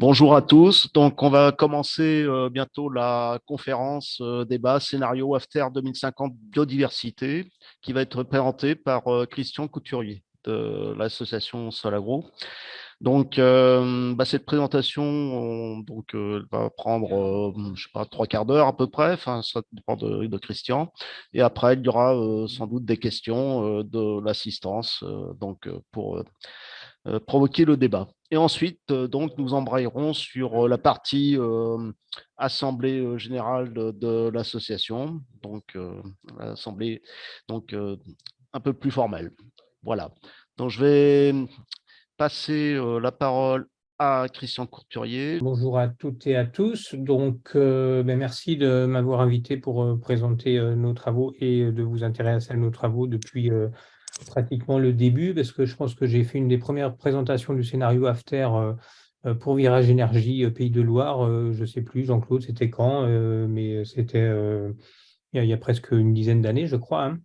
Bonjour à tous. Donc, on va commencer bientôt la conférence débat scénario After 2050 biodiversité qui va être présentée par Christian Couturier de l'association Solagro. Donc, cette présentation va prendre, je sais pas, trois quarts d'heure à peu près. Enfin, ça dépend de Christian. Et après, il y aura sans doute des questions de l'assistance, pour provoquer le débat. Et ensuite, donc, nous embrayerons sur la partie assemblée générale de l'association, l'assemblée un peu plus formelle. Voilà. Donc, je vais passer la parole à Christian Couturier. Bonjour à toutes et à tous. Merci de m'avoir invité pour présenter nos travaux et de vous intéresser à nos travaux depuis pratiquement le début, parce que je pense que j'ai fait une des premières présentations du scénario After pour Virage Énergie Pays de Loire. Je ne sais plus, Jean-Claude, c'était quand, mais c'était il y a presque une dizaine d'années, je crois, hein.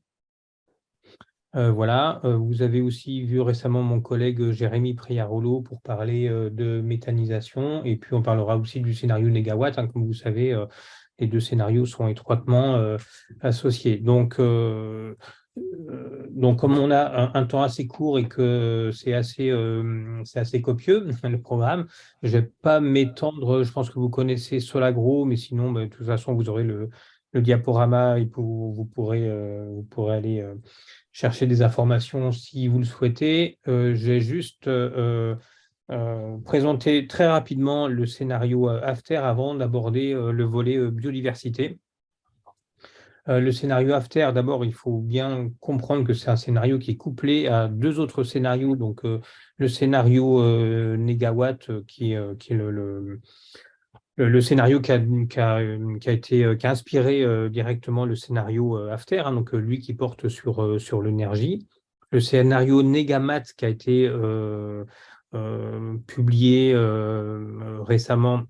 Voilà, vous avez aussi vu récemment mon collègue Jérémy Priarolo pour parler de méthanisation, et puis on parlera aussi du scénario Négawatt, hein. Comme vous savez, les deux scénarios sont étroitement associés. Donc, comme on a un temps assez court et que c'est assez copieux, le programme, je ne vais pas m'étendre. Je pense que vous connaissez Solagro, mais sinon, de toute façon, vous aurez le diaporama et vous pourrez aller chercher des informations si vous le souhaitez. Je vais juste présenter très rapidement le scénario After avant d'aborder le volet biodiversité. Le scénario After, d'abord, il faut bien comprendre que c'est un scénario qui est couplé à deux autres scénarios. Donc, le scénario Négawatt, qui est le scénario qui a inspiré directement le scénario After, hein, donc lui qui porte sur l'énergie. Le scénario Negamat qui a été publié récemment,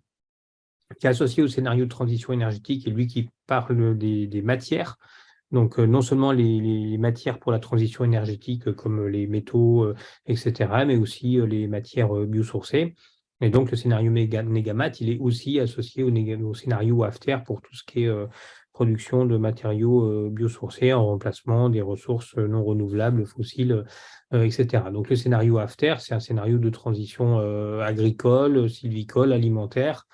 qui est associé au scénario de transition énergétique, et lui qui parle des matières. Donc, non seulement les matières pour la transition énergétique, comme les métaux, etc., mais aussi les matières biosourcées. Et donc, le scénario Negamat, il est aussi associé au scénario After pour tout ce qui est production de matériaux biosourcés en remplacement des ressources non renouvelables, fossiles, etc. Donc, le scénario After, c'est un scénario de transition agricole, sylvicole, alimentaire,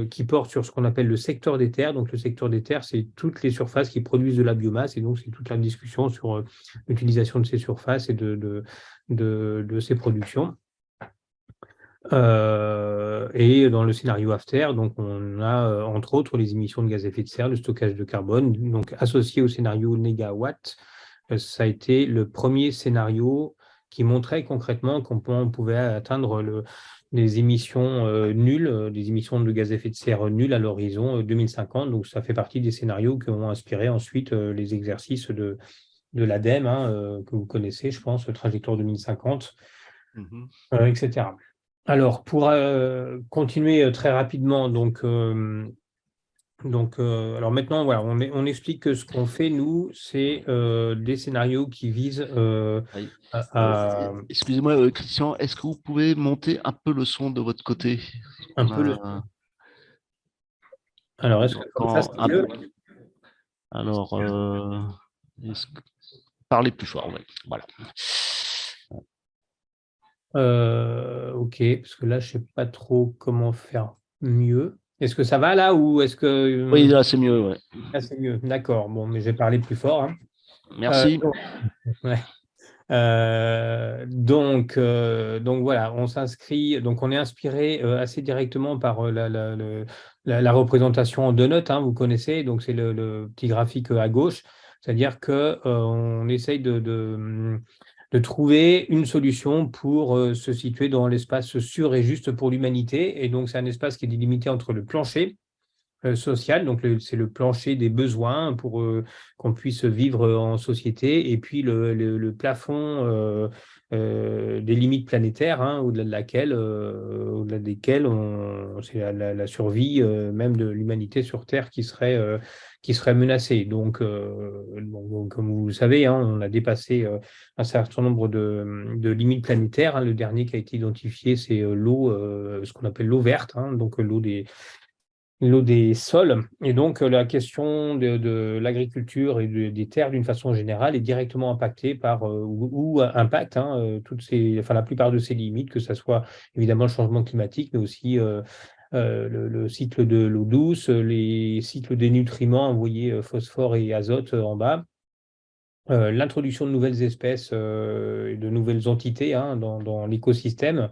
qui porte sur ce qu'on appelle le secteur des terres. Donc, le secteur des terres, c'est toutes les surfaces qui produisent de la biomasse, et donc c'est toute la discussion sur l'utilisation de ces surfaces et de ces productions. Et dans le scénario After, donc on a entre autres les émissions de gaz à effet de serre, le stockage de carbone. Donc, associé au scénario Négawatt, ça a été le premier scénario qui montrait concrètement qu'on pouvait atteindre les émissions nulles, des émissions de gaz à effet de serre nulles à l'horizon 2050. Donc, ça fait partie des scénarios qui ont inspiré ensuite les exercices de l'ADEME, hein, que vous connaissez, je pense, Trajectoire 2050, etc. Alors, pour continuer très rapidement, alors maintenant, voilà, on explique que ce qu'on fait, nous, c'est des scénarios qui visent Oui. à Excusez-moi, Christian, est-ce que vous pouvez monter un peu le son de votre côté? un On peu le. a, Alors, on est-ce que comme ça, entend c'est mieux? Alors, parlez plus fort, ouais. Voilà. Ok, parce que là, je ne sais pas trop comment faire mieux. Est-ce que ça va là, ou est-ce que Oui, là, c'est mieux, ouais. là, c'est mieux? D'accord, bon, mais je vais parler plus fort, hein. Merci. Ouais. Donc voilà, on s'inscrit, donc on est inspiré assez directement par la représentation en deux notes, hein, vous connaissez, donc c'est le petit graphique à gauche, c'est-à-dire que on essaye de trouver une solution pour se situer dans l'espace sûr et juste pour l'humanité, et donc c'est un espace qui est délimité entre le plancher social, donc c'est le plancher des besoins pour qu'on puisse vivre en société, et puis le plafond des limites planétaires, hein, au-delà desquelles c'est la survie même de l'humanité sur Terre qui serait menacée. Donc, comme vous le savez, hein, on a dépassé un certain nombre de limites planétaires, hein. Le dernier qui a été identifié, c'est l'eau, ce qu'on appelle l'eau verte, hein, donc l'eau des sols. Et donc, la question de l'agriculture et des terres, d'une façon générale, est directement impactée par, ou impacte, hein, la plupart de ces limites, que ce soit évidemment le changement climatique, mais aussi le cycle de l'eau douce, les cycles des nutriments envoyés phosphore et azote en bas. L'introduction de nouvelles espèces et de nouvelles entités, hein, dans l'écosystème.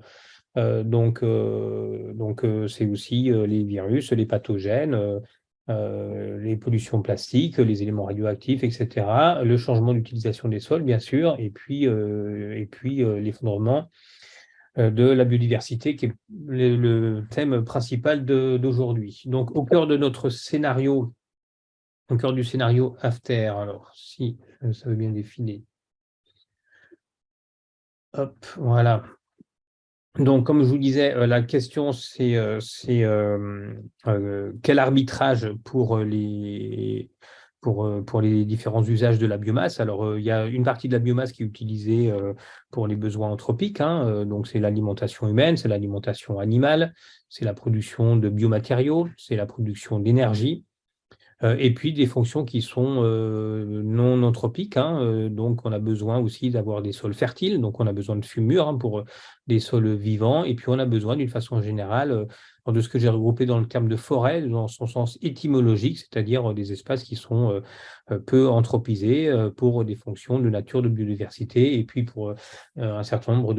C'est aussi les virus, les pathogènes, les pollutions plastiques, les éléments radioactifs, etc. Le changement d'utilisation des sols, bien sûr, et puis l'effondrement de la biodiversité, qui est le thème principal d'aujourd'hui. Donc, au cœur de notre scénario, au cœur du scénario AFTER, alors, si ça veut bien défiler. Hop, voilà. Donc, comme je vous disais, la question, c'est quel arbitrage pour les différents usages de la biomasse. Alors, il y a une partie de la biomasse qui est utilisée pour les besoins anthropiques, hein, donc c'est l'alimentation humaine, c'est l'alimentation animale, c'est la production de biomatériaux, c'est la production d'énergie. Et puis des fonctions qui sont non anthropiques, hein, donc on a besoin aussi d'avoir des sols fertiles, donc on a besoin de fumure, hein, pour des sols vivants, et puis on a besoin d'une façon générale de ce que j'ai regroupé dans le terme de forêt, dans son sens étymologique, c'est-à-dire des espaces qui sont peu anthropisés pour des fonctions de nature, de biodiversité, et puis pour un certain nombre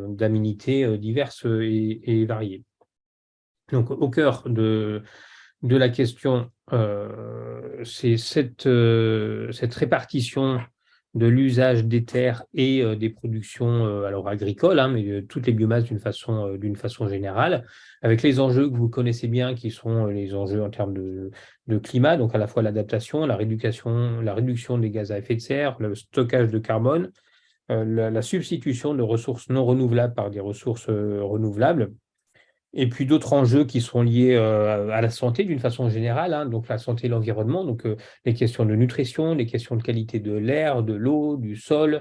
d'aménités diverses et variées. Donc au cœur de la question, c'est cette répartition de l'usage des terres et des productions alors agricoles, hein, mais toutes les biomasses d'une façon générale, avec les enjeux que vous connaissez bien, qui sont les enjeux en termes de climat, donc à la fois l'adaptation, la réduction des gaz à effet de serre, le stockage de carbone, la substitution de ressources non renouvelables par des ressources renouvelables. Et puis d'autres enjeux qui sont liés à la santé d'une façon générale, hein, donc la santé et l'environnement, donc les questions de nutrition, les questions de qualité de l'air, de l'eau, du sol,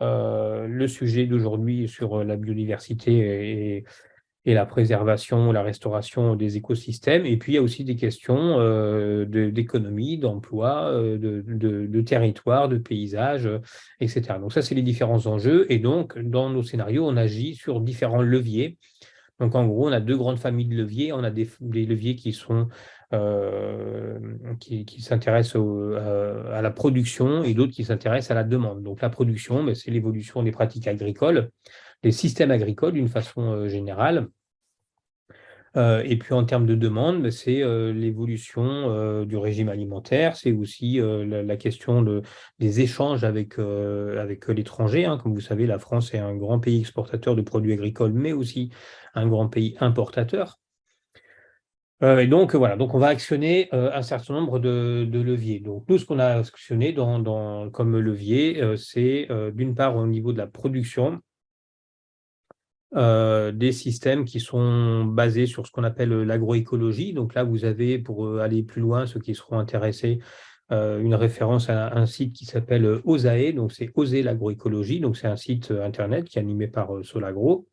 le sujet d'aujourd'hui sur la biodiversité et la préservation, la restauration des écosystèmes. Et puis il y a aussi des questions d'économie, d'emploi, de territoire, de paysage, etc. Donc ça, c'est les différents enjeux. Et donc, dans nos scénarios, on agit sur différents leviers. Donc, en gros, on a deux grandes familles de leviers. On a des leviers qui s'intéressent à la production, et d'autres qui s'intéressent à la demande. Donc, la production, ben, c'est l'évolution des pratiques agricoles, des systèmes agricoles d'une façon générale. Et puis, en termes de demande, ben, c'est l'évolution du régime alimentaire. C'est aussi la question des échanges avec l'étranger, hein. Comme vous savez, la France est un grand pays exportateur de produits agricoles, mais aussi un grand pays importateur. Et donc, voilà, donc on va actionner un certain nombre de leviers. Donc, nous, ce qu'on a actionné comme levier, c'est d'une part au niveau de la production, des systèmes qui sont basés sur ce qu'on appelle l'agroécologie. Donc là, vous avez, pour aller plus loin, ceux qui seront intéressés, une référence à un site qui s'appelle OSAE, donc c'est Oser l'agroécologie, donc c'est un site internet qui est animé par Solagro,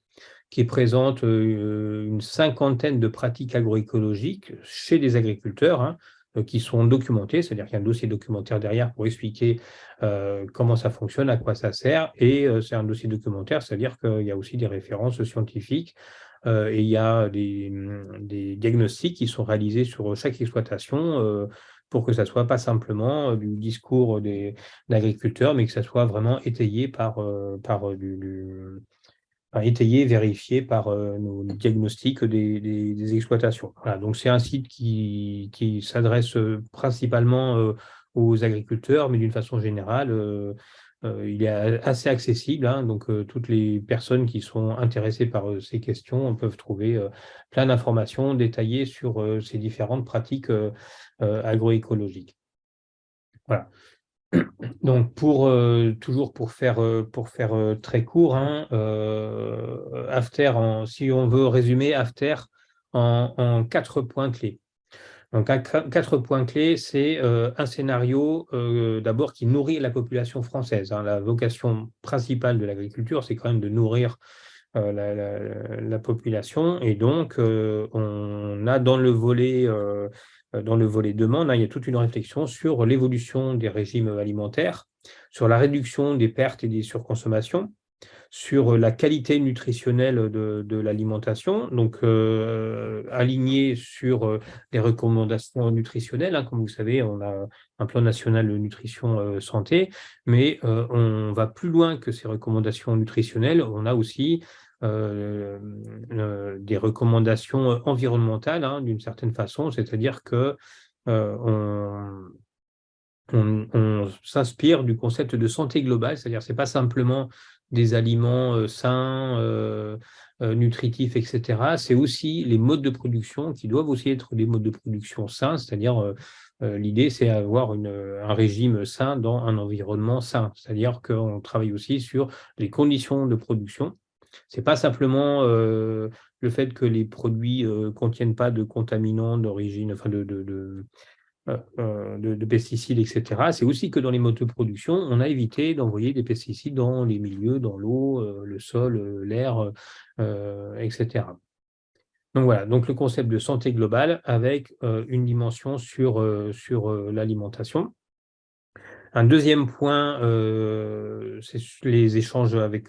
qui présente une cinquantaine de pratiques agroécologiques chez des agriculteurs, hein, qui sont documentées, c'est-à-dire qu'il y a un dossier documentaire derrière pour expliquer comment ça fonctionne, à quoi ça sert, et c'est un dossier documentaire, c'est-à-dire qu'il y a aussi des références scientifiques et il y a des diagnostics qui sont réalisés sur chaque exploitation pour que ça soit pas simplement du discours d'agriculteurs, mais que ça soit vraiment étayé étayé, vérifié par nos diagnostics des exploitations. Voilà, donc c'est un site qui s'adresse principalement aux agriculteurs, mais d'une façon générale, il est assez accessible, hein, donc toutes les personnes qui sont intéressées par ces questions peuvent trouver plein d'informations détaillées sur ces différentes pratiques agroécologiques. Voilà. Donc, toujours pour faire très court, hein, si on veut résumer After en 4 points clés. Donc, 4 points clés, c'est un scénario d'abord qui nourrit la population française, hein. La vocation principale de l'agriculture, c'est quand même de nourrir la population. Et donc, on a dans le volet demande, hein, il y a toute une réflexion sur l'évolution des régimes alimentaires, sur la réduction des pertes et des surconsommations, sur la qualité nutritionnelle de l'alimentation, donc aligné sur les recommandations nutritionnelles, hein. Comme vous savez, on a un plan national de nutrition santé, mais on va plus loin que ces recommandations nutritionnelles. On a aussi des recommandations environnementales, hein, d'une certaine façon, c'est-à-dire que on on s'inspire du concept de santé globale, c'est-à-dire c'est pas simplement des aliments sains, nutritifs, etc. C'est aussi les modes de production qui doivent aussi être des modes de production sains, c'est-à-dire l'idée c'est avoir un régime sain dans un environnement sain, c'est-à-dire qu'on travaille aussi sur les conditions de production. C'est pas simplement le fait que les produits contiennent pas de contaminants d'origine, enfin de pesticides, etc. C'est aussi que dans les modes de production, on a évité d'envoyer des pesticides dans les milieux, dans l'eau, le sol, l'air, etc. Donc voilà, donc le concept de santé globale avec une dimension sur l'alimentation. Un deuxième point, c'est les échanges avec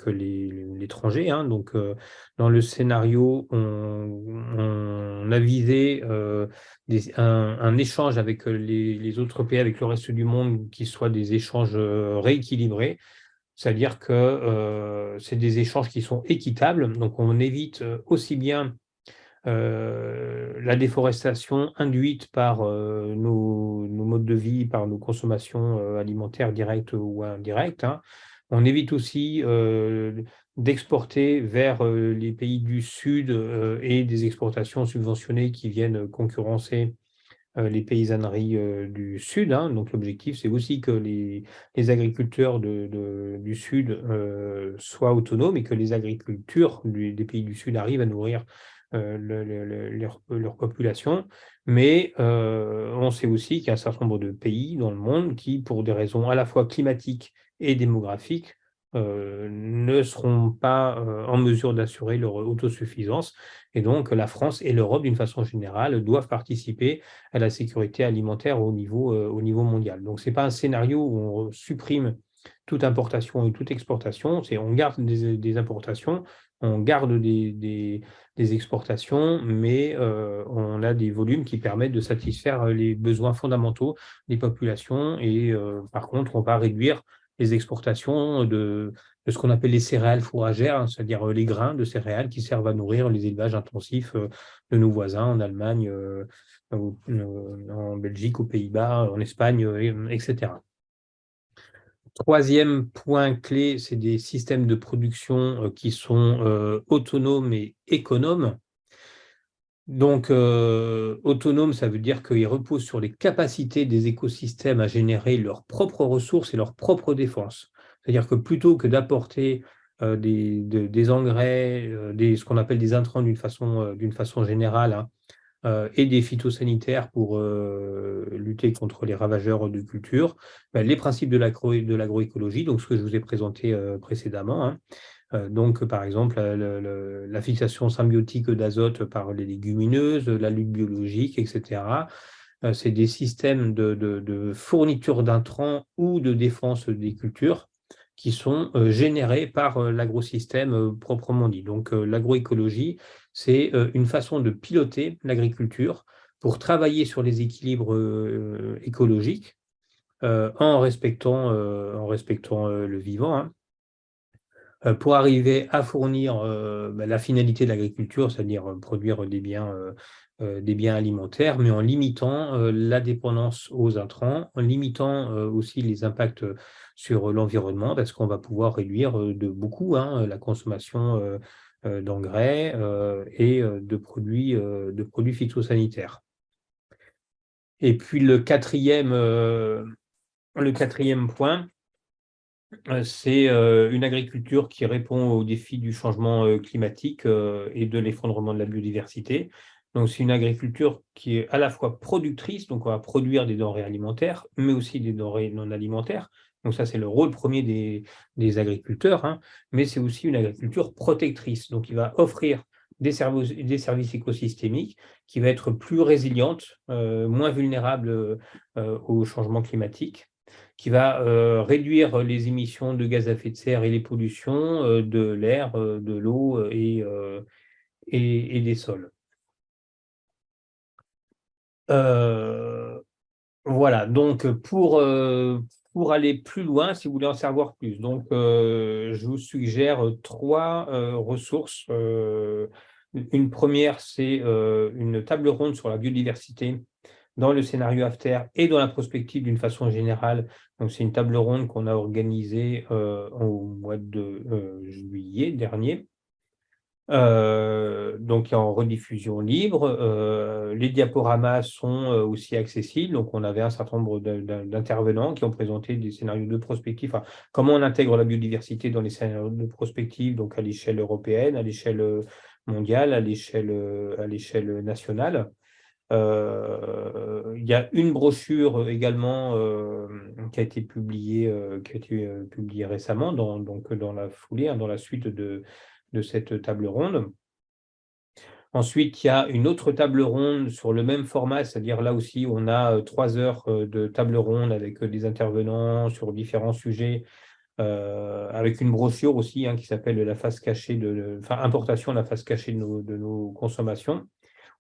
l'étranger, hein. Donc, dans le scénario, on a visé un échange avec les autres pays, avec le reste du monde, qui soient des échanges rééquilibrés. C'est-à-dire que c'est des échanges qui sont équitables. Donc, on évite aussi bien la déforestation induite par nos modes de vie, par nos consommations alimentaires directes ou indirectes, hein. On évite aussi d'exporter vers les pays du Sud et des exportations subventionnées qui viennent concurrencer les paysanneries du Sud, hein. Donc l'objectif, c'est aussi que les agriculteurs du Sud soient autonomes et que les agricultures des pays du Sud arrivent à nourrir leur population. Mais on sait aussi qu'il y a un certain nombre de pays dans le monde qui, pour des raisons à la fois climatiques et démographiques, ne seront pas en mesure d'assurer leur autosuffisance. Et donc, la France et l'Europe, d'une façon générale, doivent participer à la sécurité alimentaire au niveau mondial. Donc, ce n'est pas un scénario où on supprime toute importation et toute exportation, c'est on garde des importations, on garde des exportations, mais on a des volumes qui permettent de satisfaire les besoins fondamentaux des populations et par contre, on va réduire les exportations de ce qu'on appelle les céréales fourragères, hein, c'est-à-dire les grains de céréales qui servent à nourrir les élevages intensifs de nos voisins en Allemagne, en Belgique, aux Pays-Bas, en Espagne, etc. Troisième point clé, c'est des systèmes de production qui sont autonomes et économes. Donc, autonome, ça veut dire qu'ils reposent sur les capacités des écosystèmes à générer leurs propres ressources et leurs propres défenses. C'est-à-dire que plutôt que d'apporter des engrais, ce qu'on appelle des intrants d'une façon générale, hein, et des phytosanitaires pour lutter contre les ravageurs de culture, ben, les principes de l'agroécologie, donc ce que je vous ai présenté précédemment, hein. Donc, par exemple, la fixation symbiotique d'azote par les légumineuses, la lutte biologique, etc. C'est des systèmes de fourniture d'intrants ou de défense des cultures qui sont générés par l'agrosystème proprement dit. Donc, l'agroécologie, c'est une façon de piloter l'agriculture pour travailler sur les équilibres écologiques en respectant le vivant, hein, pour arriver à fournir la finalité de l'agriculture, c'est-à-dire produire des biens alimentaires, mais en limitant la dépendance aux intrants, en limitant aussi les impacts sur l'environnement, parce qu'on va pouvoir réduire de beaucoup, hein, la consommation d'engrais et de produits phytosanitaires. Et puis le quatrième Le quatrième point, c'est une agriculture qui répond aux défis du changement climatique et de l'effondrement de la biodiversité. Donc, c'est une agriculture qui est à la fois productrice, donc on va produire des denrées alimentaires, mais aussi des denrées non alimentaires. Donc ça, c'est le rôle premier des agriculteurs, hein. Mais c'est aussi une agriculture protectrice. Donc, il va offrir des services écosystémiques, qui va être plus résiliente, moins vulnérable au changement climatique, qui va réduire les émissions de gaz à effet de serre et les pollutions de l'air, de l'eau et des sols. Voilà, donc pour aller plus loin, si vous voulez en savoir plus, donc je vous suggère 3 ressources. Une première, c'est une table ronde sur la biodiversité dans le scénario AFTER et dans la prospective d'une façon générale. Donc, c'est une table ronde qu'on a organisée au mois de juillet dernier. Donc, en rediffusion libre. Les diaporamas sont aussi accessibles. Donc, on avait un certain nombre d'intervenants qui ont présenté des scénarios de prospective. Enfin, comment on intègre la biodiversité dans les scénarios de prospective, donc à l'échelle européenne, à l'échelle mondiale, à l'échelle nationale. Il y a une brochure également qui a été publiée récemment, donc dans la foulée, hein, dans la suite de cette table ronde. Ensuite, il y a une autre table ronde sur le même format, c'est-à-dire là aussi, on a 3 heures de table ronde avec des intervenants sur différents sujets, avec une brochure aussi, hein, qui s'appelle la face cachée importation, la face cachée de nos consommations.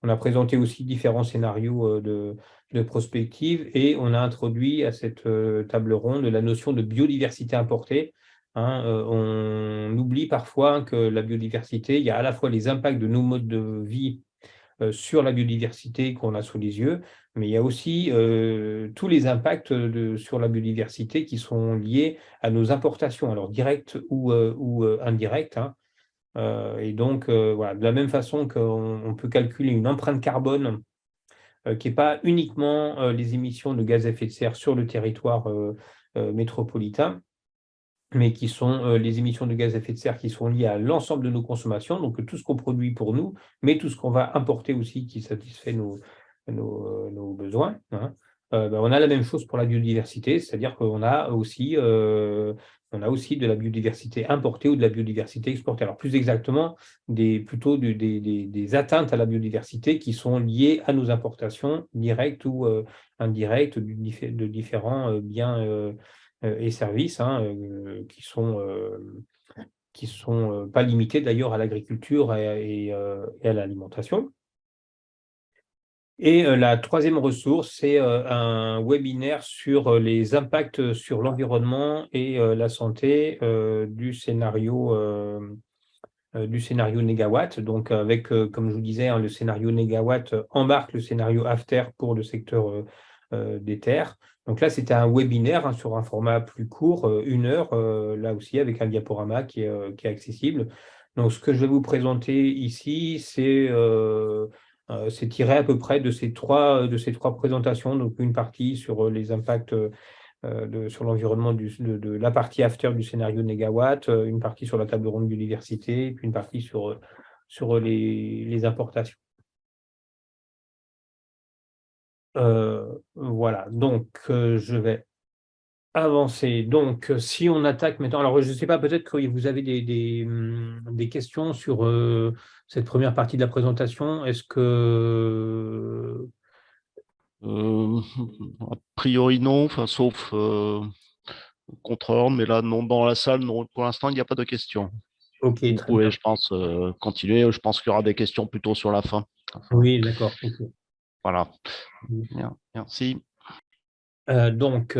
On a présenté aussi différents scénarios de prospective et on a introduit à cette table ronde la notion de biodiversité importée, hein. On oublie parfois que la biodiversité, il y a à la fois les impacts de nos modes de vie sur la biodiversité qu'on a sous les yeux, mais il y a aussi tous les impacts sur la biodiversité qui sont liés à nos importations, alors directes ou indirectes, hein. Et donc, voilà, de la même façon qu'on peut calculer une empreinte carbone qui n'est pas uniquement les émissions de gaz à effet de serre sur le territoire métropolitain, mais qui sont les émissions de gaz à effet de serre qui sont liées à l'ensemble de nos consommations, donc tout ce qu'on produit pour nous, mais tout ce qu'on va importer aussi qui satisfait nos besoins, hein. On a la même chose pour la biodiversité, c'est-à-dire qu'on a aussi de la biodiversité importée ou de la biodiversité exportée. Alors plus exactement, plutôt des atteintes à la biodiversité qui sont liées à nos importations directes ou indirectes de différents biens et services, hein, qui sont pas limités d'ailleurs à l'agriculture et à l'alimentation. Et la troisième ressource, c'est un webinaire sur les impacts sur l'environnement et la santé du scénario Négawatt. Donc avec, comme je vous disais, hein, le scénario Négawatt embarque le scénario AFTER pour le secteur des terres. Donc là, c'était un webinaire, hein, sur un format plus court, 1 heure, là aussi avec un diaporama qui est accessible. Donc ce que je vais vous présenter ici, c'est tiré à peu près de ces trois présentations. Donc une partie sur les impacts sur l'environnement de la partie after du scénario Négawatt, une partie sur la table ronde biodiversité, puis une partie sur les importations. Voilà, donc je vais avancer. Donc, si on attaque maintenant, alors je ne sais pas, peut-être que vous avez des questions sur cette première partie de la présentation. Est-ce que... A priori, non, enfin, sauf contre-ordre, mais là, non, dans la salle, non, pour l'instant, il n'y a pas de questions. Ok, Vous très bien. pouvez, je pense, continuer. Je pense qu'il y aura des questions plutôt sur la fin. Enfin, Oui, d'accord. Ok. voilà. Bien, merci. Donc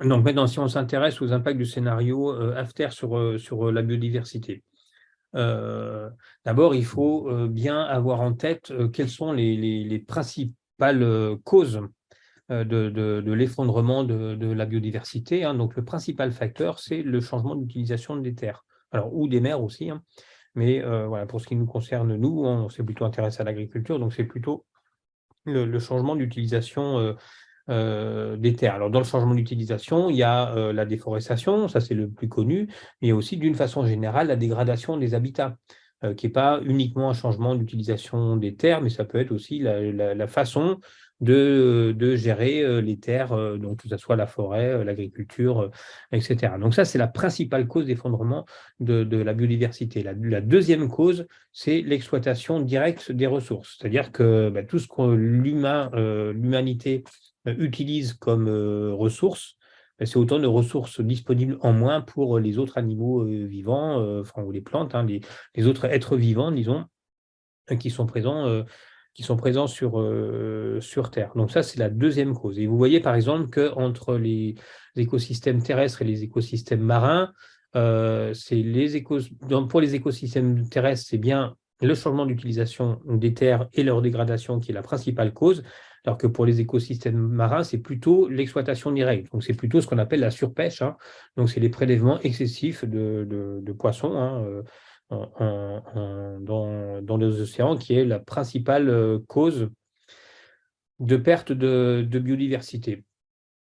maintenant, si on s'intéresse aux impacts du scénario AFTER sur la biodiversité. D'abord, il faut bien avoir en tête quelles sont les principales causes de l'effondrement de la biodiversité, hein. Donc, le principal facteur, c'est le changement d'utilisation des terres, alors, ou des mers aussi, hein. Mais voilà, pour ce qui nous concerne, on s'est plutôt intéressé à l'agriculture, donc c'est plutôt le changement d'utilisation des terres. Alors, dans le changement d'utilisation, il y a la déforestation, ça c'est le plus connu, mais il y a aussi, d'une façon générale, la dégradation des habitats, qui n'est pas uniquement un changement d'utilisation des terres, mais ça peut être aussi la façon de gérer les terres, donc que ce soit la forêt, l'agriculture, etc. Donc ça, c'est la principale cause d'effondrement de la biodiversité. La deuxième cause, c'est l'exploitation directe des ressources. C'est-à-dire que tout ce que l'humanité utilise comme ressources, c'est autant de ressources disponibles en moins pour les autres animaux vivants, ou les plantes, hein, les autres êtres vivants, disons, qui sont présents sur Terre. Donc ça, c'est la deuxième cause. Et vous voyez, par exemple, qu'entre les écosystèmes terrestres et les écosystèmes marins, pour les écosystèmes terrestres, c'est bien le changement d'utilisation des terres et leur dégradation qui est la principale cause, alors que pour les écosystèmes marins, c'est plutôt l'exploitation directe. Donc c'est plutôt ce qu'on appelle la surpêche, hein. Donc c'est les prélèvements excessifs de poissons, hein, dans les océans, qui est la principale cause de perte de biodiversité.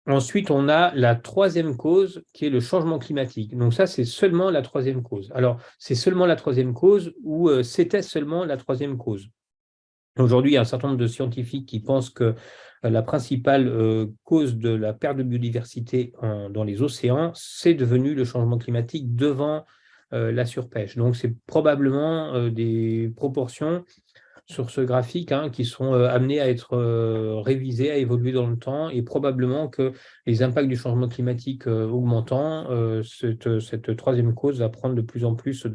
Ensuite, on a la troisième cause qui est le changement climatique. Donc ça, c'est seulement la troisième cause. Alors, c'est seulement la troisième cause ou c'était seulement la troisième cause. Aujourd'hui, il y a un certain nombre de scientifiques qui pensent que la principale cause de la perte de biodiversité dans les océans, c'est devenu le changement climatique devant la surpêche. Donc, c'est probablement des proportions sur ce graphique, hein, qui sont amenées à être révisées, à évoluer dans le temps, et probablement que les impacts du changement climatique augmentant, cette troisième cause va prendre de plus en plus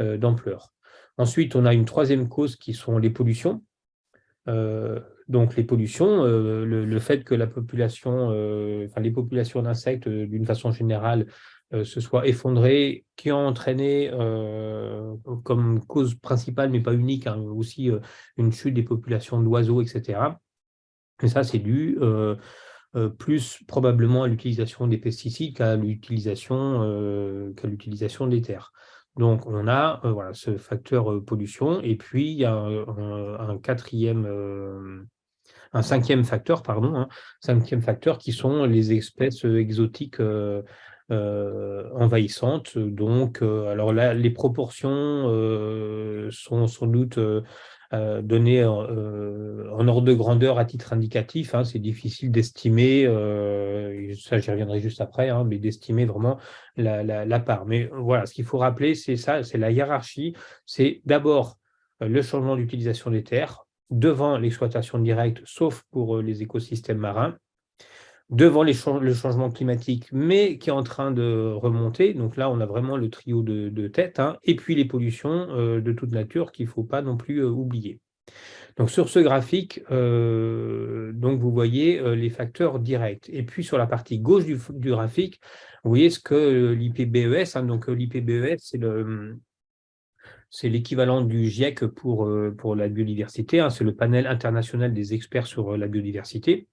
d'ampleur. Ensuite, on a une troisième cause qui sont les pollutions. Donc les pollutions, le fait que la population, les populations d'insectes, d'une façon générale, se soient effondrées, qui ont entraîné comme cause principale, mais pas unique, hein, aussi une chute des populations d'oiseaux, etc. Et ça, c'est dû plus probablement à l'utilisation des pesticides qu'à l'utilisation des terres. Donc, on a voilà, ce facteur pollution. Et puis, il y a un cinquième facteur, pardon, hein, cinquième facteur qui sont les espèces exotiques envahissantes. Donc, alors là, les proportions sont sans doute données en ordre de grandeur à titre indicatif, hein. C'est difficile d'estimer, ça j'y reviendrai juste après, hein, mais d'estimer vraiment la part. Mais voilà, ce qu'il faut rappeler, c'est ça, c'est la hiérarchie. C'est d'abord le changement d'utilisation des terres, devant l'exploitation directe, sauf pour les écosystèmes marins, devant le changement climatique, mais qui est en train de remonter. Donc là, on a vraiment le trio de tête, hein, et puis les pollutions de toute nature qu'il ne faut pas non plus oublier. Donc sur ce graphique, donc vous voyez les facteurs directs. Et puis sur la partie gauche du graphique, vous voyez ce que l'IPBES, hein, donc l'IPBES, c'est l'équivalent du GIEC pour la biodiversité, hein. C'est le panel international des experts sur la biodiversité,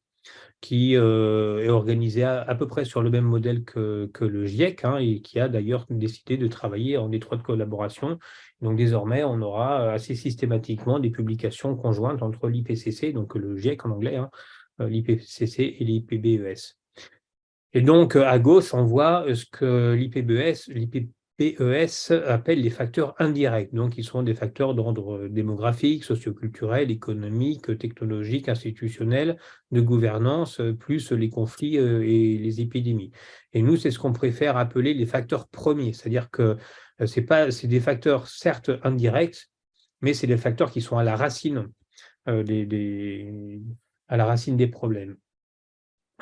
qui est organisé à peu près sur le même modèle que le GIEC, hein, et qui a d'ailleurs décidé de travailler en étroite collaboration. Donc désormais, on aura assez systématiquement des publications conjointes entre l'IPCC, donc le GIEC en anglais, hein, l'IPCC et l'IPBES. Et donc, à gauche, on voit ce que l'IPBES appelle les facteurs indirects. Donc, ils sont des facteurs d'ordre démographique, socioculturel, économique, technologique, institutionnel, de gouvernance, plus les conflits et les épidémies. Et nous, c'est ce qu'on préfère appeler les facteurs premiers. C'est-à-dire que c'est des facteurs, certes, indirects, mais c'est des facteurs qui sont à la racine, à la racine des problèmes.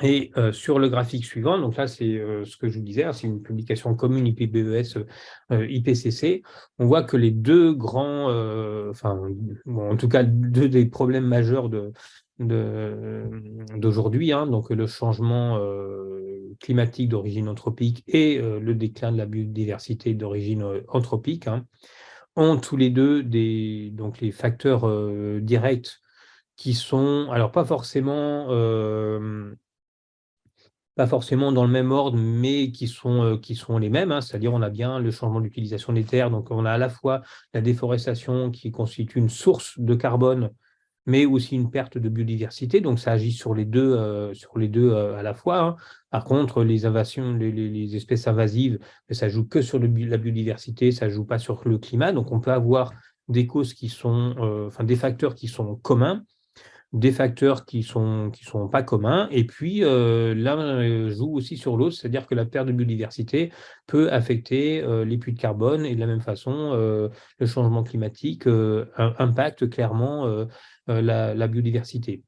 Et sur le graphique suivant, donc là, c'est ce que je vous disais, hein, c'est une publication commune IPBES, IPCC. On voit que les deux grands, en tout cas, deux des problèmes majeurs d'aujourd'hui, hein, donc le changement climatique d'origine anthropique et le déclin de la biodiversité d'origine anthropique, hein, ont tous les deux donc les facteurs directs qui sont, alors pas forcément dans le même ordre, mais qui sont les mêmes, hein. C'est-à-dire on a bien le changement d'utilisation des terres, donc on a à la fois la déforestation qui constitue une source de carbone, mais aussi une perte de biodiversité. Donc, ça agit sur les deux à la fois, hein. Par contre, les invasions, les espèces invasives, ça joue que sur la biodiversité, ça joue pas sur le climat. Donc, on peut avoir des causes qui sont, enfin, des facteurs qui sont communs, des facteurs qui sont pas communs, et puis l'un joue aussi sur l'autre, c'est-à-dire que la perte de biodiversité peut affecter les puits de carbone, et de la même façon, le changement climatique impacte clairement la biodiversité.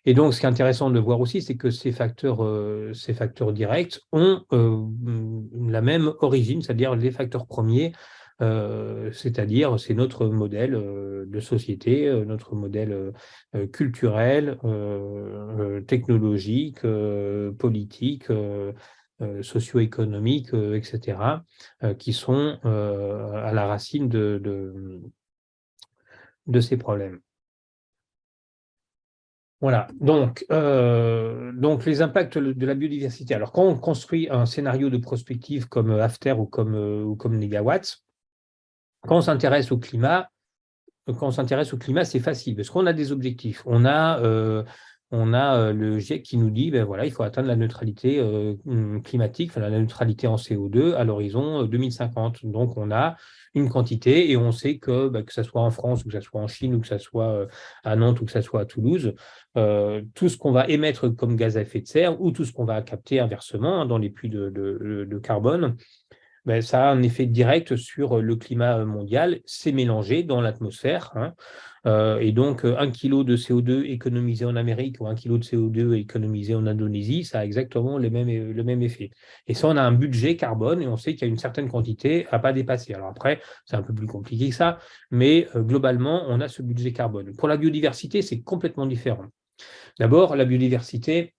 Et donc, ce qui est intéressant de voir aussi, c'est que ces facteurs directs ont la même origine, c'est-à-dire les facteurs premiers, c'est-à-dire c'est notre modèle de société, notre modèle culturel, technologique, politique, socio-économique, etc., qui sont à la racine de ces problèmes. Voilà, donc les impacts de la biodiversité. Alors, quand on construit un scénario de prospective comme AFTER ou comme Negawatt, quand on s'intéresse au climat, c'est facile parce qu'on a des objectifs. On a le GIEC qui nous dit, ben voilà, il faut atteindre la neutralité climatique, enfin, la neutralité en CO2 à l'horizon 2050. Donc, on a une quantité et on sait que ce soit en France, ou que ce soit en Chine, ou que ce soit à Nantes, ou que ce soit à Toulouse, tout ce qu'on va émettre comme gaz à effet de serre, ou tout ce qu'on va capter inversement, hein, dans les puits de carbone, ben, ça a un effet direct sur le climat mondial. C'est mélangé dans l'atmosphère, hein. Et donc, 1 kilo de CO2 économisé en Amérique ou 1 kilo de CO2 économisé en Indonésie, ça a exactement le même effet. Et ça, on a un budget carbone et on sait qu'il y a une certaine quantité à ne pas dépasser. Alors après, c'est un peu plus compliqué que ça, mais globalement, on a ce budget carbone. Pour la biodiversité, c'est complètement différent. D'abord, la biodiversité,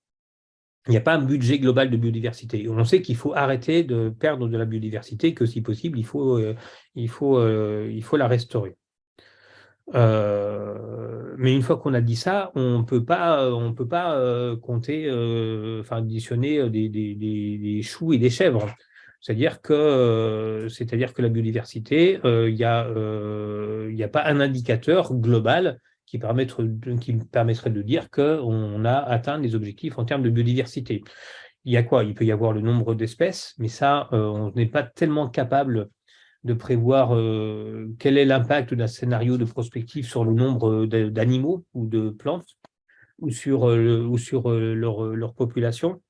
il n'y a pas un budget global de biodiversité. On sait qu'il faut arrêter de perdre de la biodiversité, que si possible, il faut la restaurer. Mais une fois qu'on a dit ça, on peut pas compter, enfin additionner des choux et des chèvres. C'est-à-dire que la biodiversité, il y a pas un indicateur global qui permettrait de dire qu'on a atteint les objectifs en termes de biodiversité. Il y a quoi? Il peut y avoir le nombre d'espèces, mais ça, on n'est pas tellement capable de prévoir quel est l'impact d'un scénario de prospective sur le nombre d'animaux ou de plantes, ou sur leur population.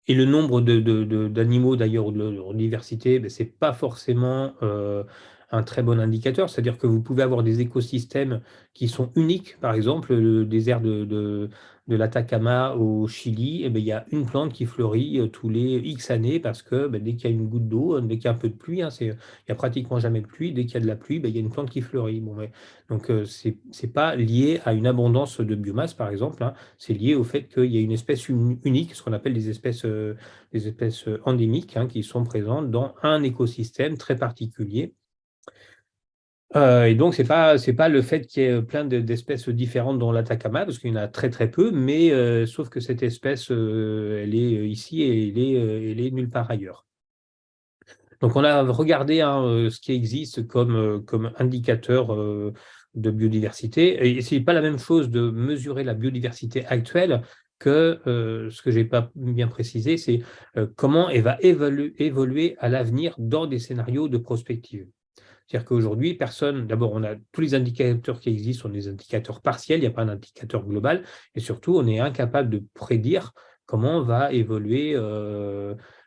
Et le nombre d'animaux, d'ailleurs, ou de leur diversité, ben, ce n'est pas forcément un très bon indicateur. C'est-à-dire que vous pouvez avoir des écosystèmes qui sont uniques. Par exemple, le désert de l'Atacama au Chili, eh ben, il y a une plante qui fleurit tous les X années parce que ben, dès qu'il y a une goutte d'eau, dès qu'il y a un peu de pluie, hein, il n'y a pratiquement jamais de pluie. Dès qu'il y a de la pluie, ben, il y a une plante qui fleurit. Bon, donc, c'est pas lié à une abondance de biomasse, par exemple, hein. C'est lié au fait qu'il y a une espèce unique, ce qu'on appelle des espèces endémiques, hein, qui sont présentes dans un écosystème très particulier. Et donc, c'est pas le fait qu'il y ait plein d'espèces différentes dans l'Atacama, parce qu'il y en a très très peu, mais sauf que cette espèce, elle est ici et elle est nulle part ailleurs. Donc, on a regardé, hein, ce qui existe comme indicateur de biodiversité. Et ce n'est pas la même chose de mesurer la biodiversité actuelle que ce que je n'ai pas bien précisé, c'est comment elle va évoluer à l'avenir dans des scénarios de prospective. C'est-à-dire qu'aujourd'hui, d'abord, on a tous les indicateurs qui existent, sont des indicateurs partiels, il n'y a pas d'indicateur global, et surtout, on est incapable de prédire comment va évoluer,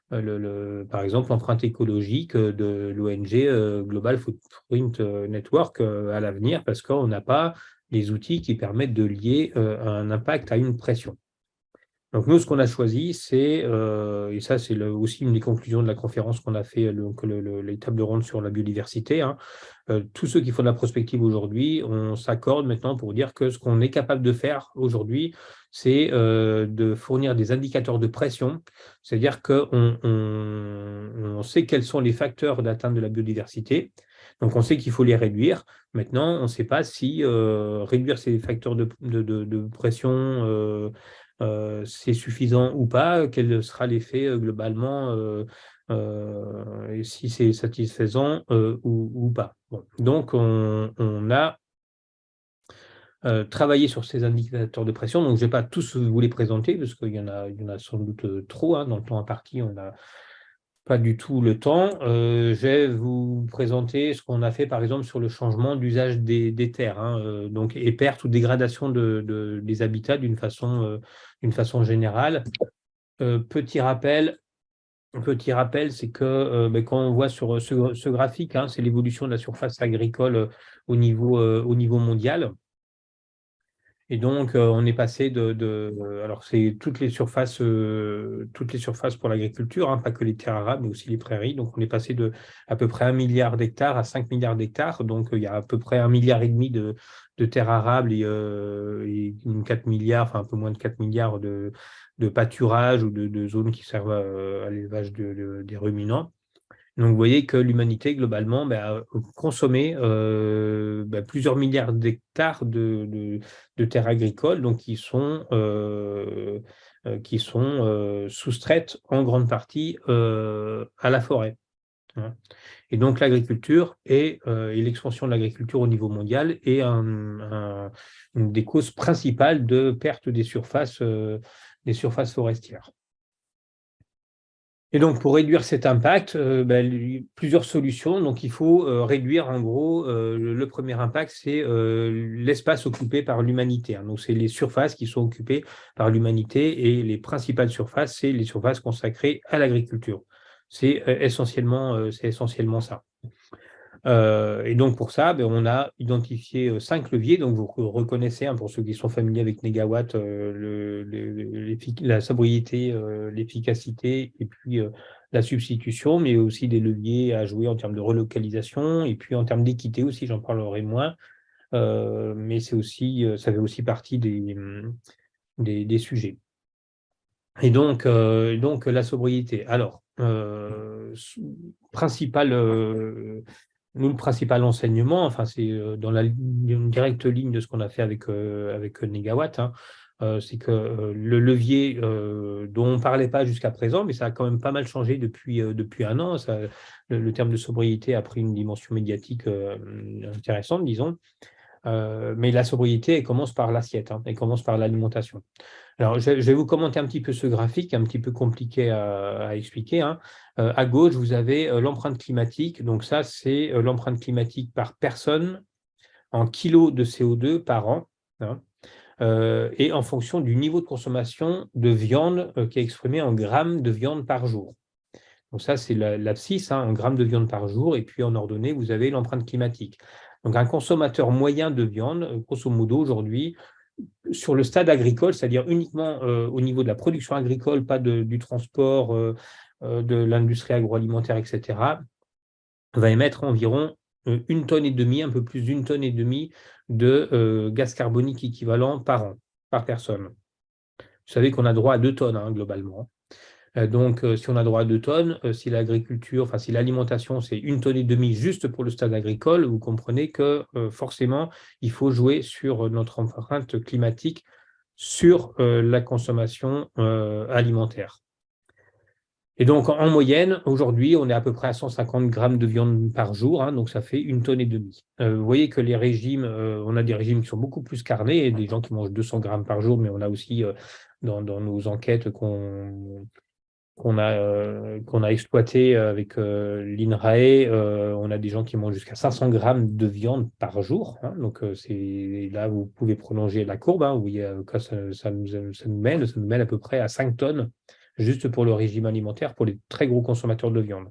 par exemple, l'empreinte écologique de l'ONG Global Footprint Network à l'avenir, parce qu'on n'a pas les outils qui permettent de lier un impact à une pression. Donc nous, ce qu'on a choisi, et ça c'est aussi une des conclusions de la conférence qu'on a fait, donc les tables rondes sur la biodiversité, hein. Tous ceux qui font de la prospective aujourd'hui, on s'accorde maintenant pour dire que ce qu'on est capable de faire aujourd'hui, c'est de fournir des indicateurs de pression, c'est-à-dire qu'on sait quels sont les facteurs d'atteinte de la biodiversité, donc on sait qu'il faut les réduire. Maintenant, on ne sait pas si réduire ces facteurs de pression, c'est suffisant ou pas, quel sera l'effet globalement et si c'est satisfaisant ou pas. Bon. Donc, on a travaillé sur ces indicateurs de pression. Donc, je ne vais pas tous vous les présenter parce qu'il y en a sans doute trop. Dans le temps imparti, on n'a pas du tout le temps. Je vais vous présenter ce qu'on a fait, par exemple, sur le changement d'usage des terres, donc, et perte ou dégradation des habitats d'une façon générale. Petit rappel, c'est que quand on voit sur ce graphique, c'est l'évolution de la surface agricole au niveau mondial. Et donc, on est passé alors c'est toutes les surfaces pour l'agriculture, pas que les terres arables, mais aussi les prairies. Donc, on est passé de à peu près 1 milliard d'hectares à 5 milliards d'hectares. Donc, il y a à peu près 1,5 milliard de terres arables et 4 milliards, enfin un peu moins de 4 milliards de pâturages ou de zones qui servent à l'élevage des ruminants. Donc, vous voyez que l'humanité, globalement, a consommé plusieurs milliards d'hectares de terres agricoles, donc qui sont soustraites en grande partie à la forêt. Et donc, l'agriculture et l'expansion de l'agriculture au niveau mondial est une des causes principales de perte des surfaces forestières. Et donc, pour réduire cet impact, plusieurs solutions. Donc, il faut réduire, en gros, le premier impact, c'est l'espace occupé par l'humanité. Donc, c'est les surfaces qui sont occupées par l'humanité et les principales surfaces, c'est les surfaces consacrées à l'agriculture. C'est essentiellement ça. Et donc, pour ça, on a identifié 5 leviers. Donc, vous reconnaissez, pour ceux qui sont familiers avec Négawatt, la sobriété, l'efficacité et puis la substitution, mais aussi des leviers à jouer en termes de relocalisation et puis en termes d'équité aussi, j'en parlerai moins. Mais ça fait aussi partie des sujets. Et donc, la sobriété. Alors, nous, le principal enseignement, c'est dans la directe ligne de ce qu'on a fait avec Négawatt, c'est que le levier dont on ne parlait pas jusqu'à présent, mais ça a quand même pas mal changé depuis 1 an, le terme de sobriété a pris une dimension médiatique intéressante, disons. Mais la sobriété, elle commence par l'assiette, elle commence par l'alimentation. Alors, je vais vous commenter un petit peu ce graphique, un petit peu compliqué à expliquer. À gauche, vous avez l'empreinte climatique. Donc ça, c'est l'empreinte climatique par personne en kilos de CO2 par an, et en fonction du niveau de consommation de viande qui est exprimé en grammes de viande par jour. Donc ça, c'est l'abscisse, en grammes de viande par jour. Et puis en ordonnée, vous avez l'empreinte climatique. Donc un consommateur moyen de viande, grosso modo, aujourd'hui, sur le stade agricole, c'est-à-dire uniquement au niveau de la production agricole, pas du transport, de l'industrie agroalimentaire, etc., va émettre environ 1,5 tonne, un peu plus d'1,5 tonne de gaz carbonique équivalent par an, par personne. Vous savez qu'on a droit à 2 tonnes globalement. Donc, si on a droit à 2 tonnes, si l'alimentation, c'est 1,5 tonne juste pour le stade agricole, vous comprenez que forcément, il faut jouer sur notre empreinte climatique sur la consommation alimentaire. Et donc, en moyenne, aujourd'hui, on est à peu près à 150 grammes de viande par jour, donc ça fait 1,5 tonne. Vous voyez que les régimes, on a des régimes qui sont beaucoup plus carnés, et des gens qui mangent 200 grammes par jour, mais on a aussi, dans nos enquêtes qu'on a exploité avec l'INRAE, on a des gens qui mangent jusqu'à 500 grammes de viande par jour. Donc, là, vous pouvez prolonger la courbe. Vous voyez, ça nous mène à peu près à 5 tonnes, juste pour le régime alimentaire, pour les très gros consommateurs de viande.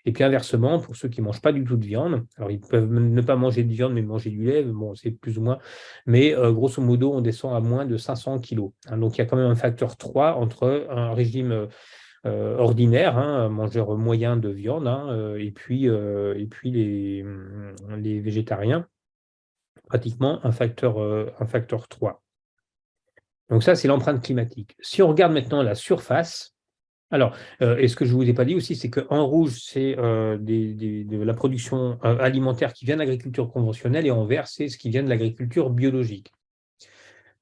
Et puis, inversement, pour ceux qui ne mangent pas du tout de viande, alors ils peuvent ne pas manger de viande, mais manger du lait, bon, c'est plus ou moins, mais grosso modo, on descend à moins de 500 kilos. Donc, il y a quand même un facteur 3 entre un régime ordinaire, un mangeur moyen de viande, et puis les végétariens, pratiquement un facteur 3. Donc ça, c'est l'empreinte climatique. Si on regarde maintenant la surface, alors, et ce que je ne vous ai pas dit aussi, c'est qu'en rouge, c'est de la production alimentaire qui vient de l'agriculture conventionnelle, et en vert, c'est ce qui vient de l'agriculture biologique.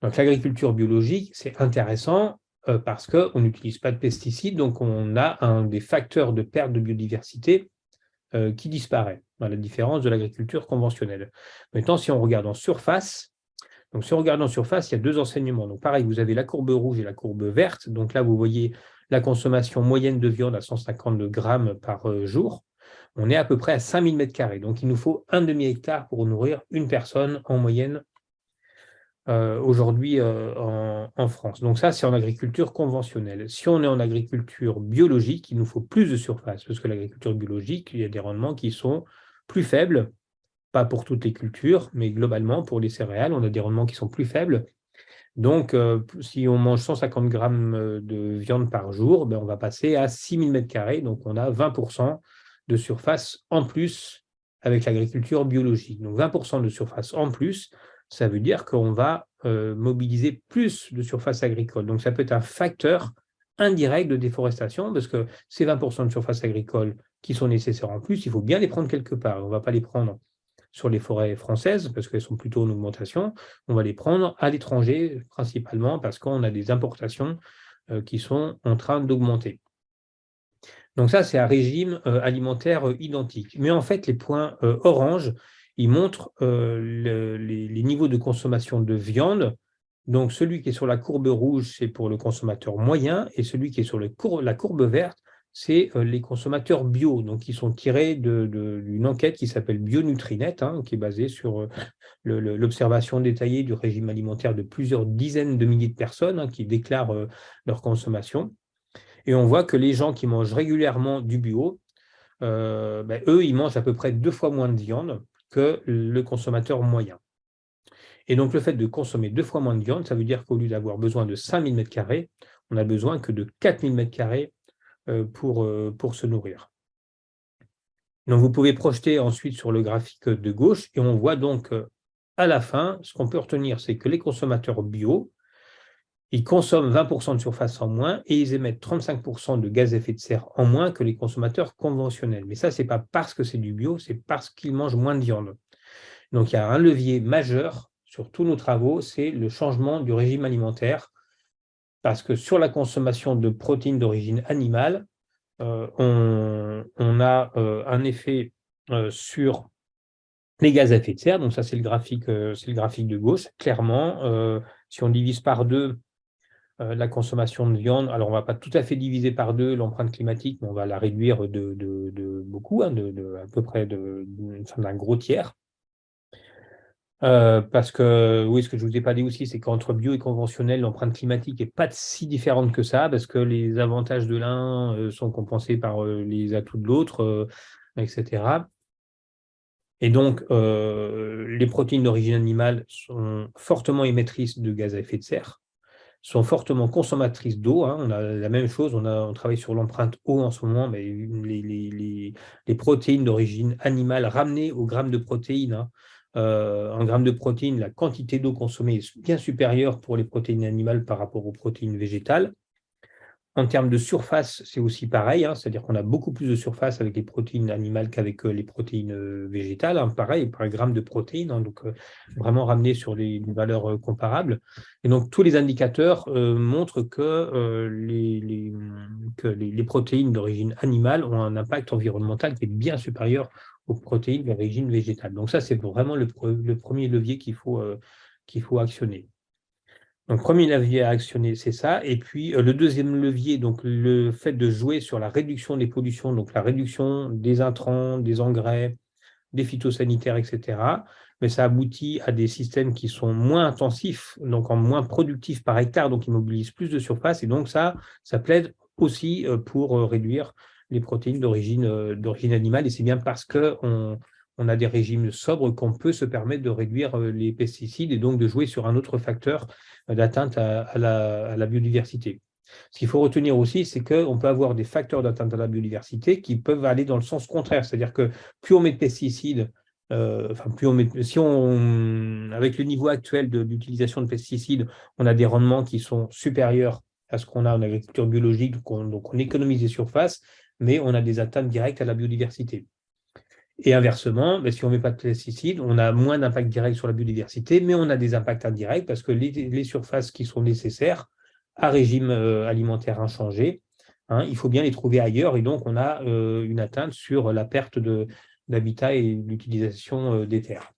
Donc l'agriculture biologique, c'est intéressant. parce qu'on n'utilise pas de pesticides, donc on a un des facteurs de perte de biodiversité qui disparaît, à la différence de l'agriculture conventionnelle. Maintenant, si on regarde en surface, donc si on regarde en surface, il y a deux enseignements. Donc pareil, vous avez la courbe rouge et la courbe verte. Donc là, vous voyez la consommation moyenne de viande à 150 grammes par jour. On est à peu près à 5000 m². Donc il nous faut un demi-hectare pour nourrir une personne en moyenne aujourd'hui en France. Donc ça, c'est en agriculture conventionnelle. Si on est en agriculture biologique, il nous faut plus de surface, parce que l'agriculture biologique, il y a des rendements qui sont plus faibles, pas pour toutes les cultures, mais globalement, pour les céréales, on a des rendements qui sont plus faibles. Donc, si on mange 150 grammes de viande par jour, ben, on va passer à 6000 m², donc on a 20% de surface en plus avec l'agriculture biologique. Donc 20% de surface en plus, ça veut dire qu'on va mobiliser plus de surface agricole. Donc ça peut être un facteur indirect de déforestation, parce que ces 20% de surface agricole qui sont nécessaires en plus, il faut bien les prendre quelque part. On ne va pas les prendre sur les forêts françaises, parce qu'elles sont plutôt en augmentation. On va les prendre à l'étranger, principalement parce qu'on a des importations qui sont en train d'augmenter. Donc ça, c'est un régime alimentaire identique. Mais en fait, les points orange, ils montrent les niveaux de consommation de viande. Donc celui qui est sur la courbe rouge, c'est pour le consommateur moyen, et celui qui est sur la courbe verte, c'est les consommateurs bio, donc qui sont tirés d'une enquête qui s'appelle Bionutrinet, qui est basée sur l'observation détaillée du régime alimentaire de plusieurs dizaines de milliers de personnes qui déclarent leur consommation. Et on voit que les gens qui mangent régulièrement du bio, eux, ils mangent à peu près 2 fois moins de viande que le consommateur moyen. Et donc, le fait de consommer 2 fois moins de viande, ça veut dire qu'au lieu d'avoir besoin de 5000 m², on n'a besoin que de 4000 m² pour se nourrir. Donc, vous pouvez projeter ensuite sur le graphique de gauche, et on voit donc à la fin, ce qu'on peut retenir, c'est que les consommateurs bio, ils consomment 20% de surface en moins et ils émettent 35% de gaz à effet de serre en moins que les consommateurs conventionnels. Mais ça, ce n'est pas parce que c'est du bio, c'est parce qu'ils mangent moins de viande. Donc, il y a un levier majeur sur tous nos travaux, c'est le changement du régime alimentaire. Parce que sur la consommation de protéines d'origine animale, on a un effet sur les gaz à effet de serre. Donc ça, c'est le graphique de gauche. Clairement, si on divise par deux la consommation de viande, alors on ne va pas tout à fait diviser par deux l'empreinte climatique, mais on va la réduire de beaucoup, à peu près d'un gros tiers. Parce que, oui, ce que je ne vous ai pas dit aussi, c'est qu'entre bio et conventionnel, l'empreinte climatique n'est pas si différente que ça, parce que les avantages de l'un sont compensés par les atouts de l'autre, etc. Et donc, les protéines d'origine animale sont fortement émettrices de gaz à effet de serre, sont fortement consommatrices d'eau. On a la même chose, on travaille sur l'empreinte eau en ce moment, mais les protéines d'origine animale ramenées au gramme de protéines, en grammes de protéines, la quantité d'eau consommée est bien supérieure pour les protéines animales par rapport aux protéines végétales. En termes de surface, c'est aussi pareil, c'est-à-dire qu'on a beaucoup plus de surface avec les protéines animales qu'avec les protéines végétales. Pareil, par gramme de protéines, donc vraiment ramené sur les valeurs comparables. Et donc, tous les indicateurs montrent que les protéines d'origine animale ont un impact environnemental qui est bien supérieur aux protéines d'origine végétale. Donc ça, c'est vraiment le premier levier qu'il faut actionner. Donc, premier levier à actionner, c'est ça. Et puis, le deuxième levier, donc le fait de jouer sur la réduction des pollutions, donc la réduction des intrants, des engrais, des phytosanitaires, etc. Mais ça aboutit à des systèmes qui sont moins intensifs, donc en moins productifs par hectare, donc ils mobilisent plus de surface. Et donc, ça plaide aussi pour réduire les protéines d'origine animale. Et c'est bien parce qu'on a des régimes sobres qu'on peut se permettre de réduire les pesticides et donc de jouer sur un autre facteur d'atteinte à la biodiversité. Ce qu'il faut retenir aussi, c'est qu'on peut avoir des facteurs d'atteinte à la biodiversité qui peuvent aller dans le sens contraire. C'est-à-dire que plus on met de pesticides, avec le niveau actuel d'utilisation de pesticides, on a des rendements qui sont supérieurs à ce qu'on a en agriculture biologique, donc on économise des surfaces, mais on a des atteintes directes à la biodiversité. Et inversement, si on ne met pas de pesticides, on a moins d'impact direct sur la biodiversité, mais on a des impacts indirects parce que les surfaces qui sont nécessaires à régime alimentaire inchangé, hein, il faut bien les trouver ailleurs, et donc on a une atteinte sur la perte d'habitat et l'utilisation des terres.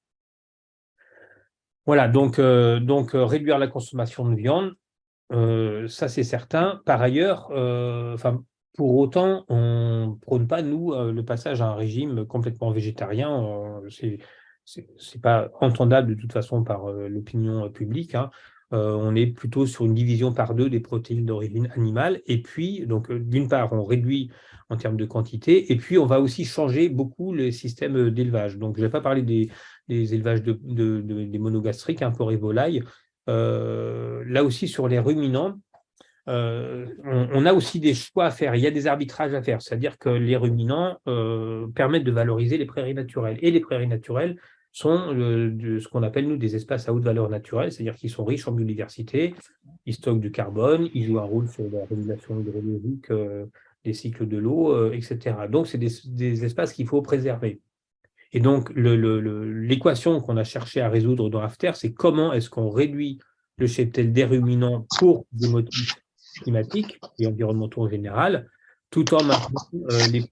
Voilà, donc réduire la consommation de viande, ça c'est certain. Par ailleurs, pour autant, on ne prône pas, nous, le passage à un régime complètement végétarien. C'est pas entendable de toute façon par l'opinion publique, hein. On est plutôt sur une division par deux des protéines d'origine animale. Et puis, donc, d'une part, on réduit en termes de quantité, et puis on va aussi changer beaucoup les systèmes d'élevage. Donc, je ne vais pas parler des élevages des monogastriques, hein, porc et volaille. Là aussi, sur les ruminants, on a aussi des choix à faire. Il y a des arbitrages à faire. C'est-à-dire que les ruminants permettent de valoriser les prairies naturelles. Et les prairies naturelles sont ce qu'on appelle, nous, des espaces à haute valeur naturelle, c'est-à-dire qu'ils sont riches en biodiversité, ils stockent du carbone, ils jouent un rôle sur la régulation hydrologique des cycles de l'eau, etc. Donc, c'est des espaces qu'il faut préserver. Et donc, l'équation qu'on a cherché à résoudre dans AFTER, c'est comment est-ce qu'on réduit le cheptel des ruminants pour des motifs climatiques et environnementaux en général, tout en maintenant les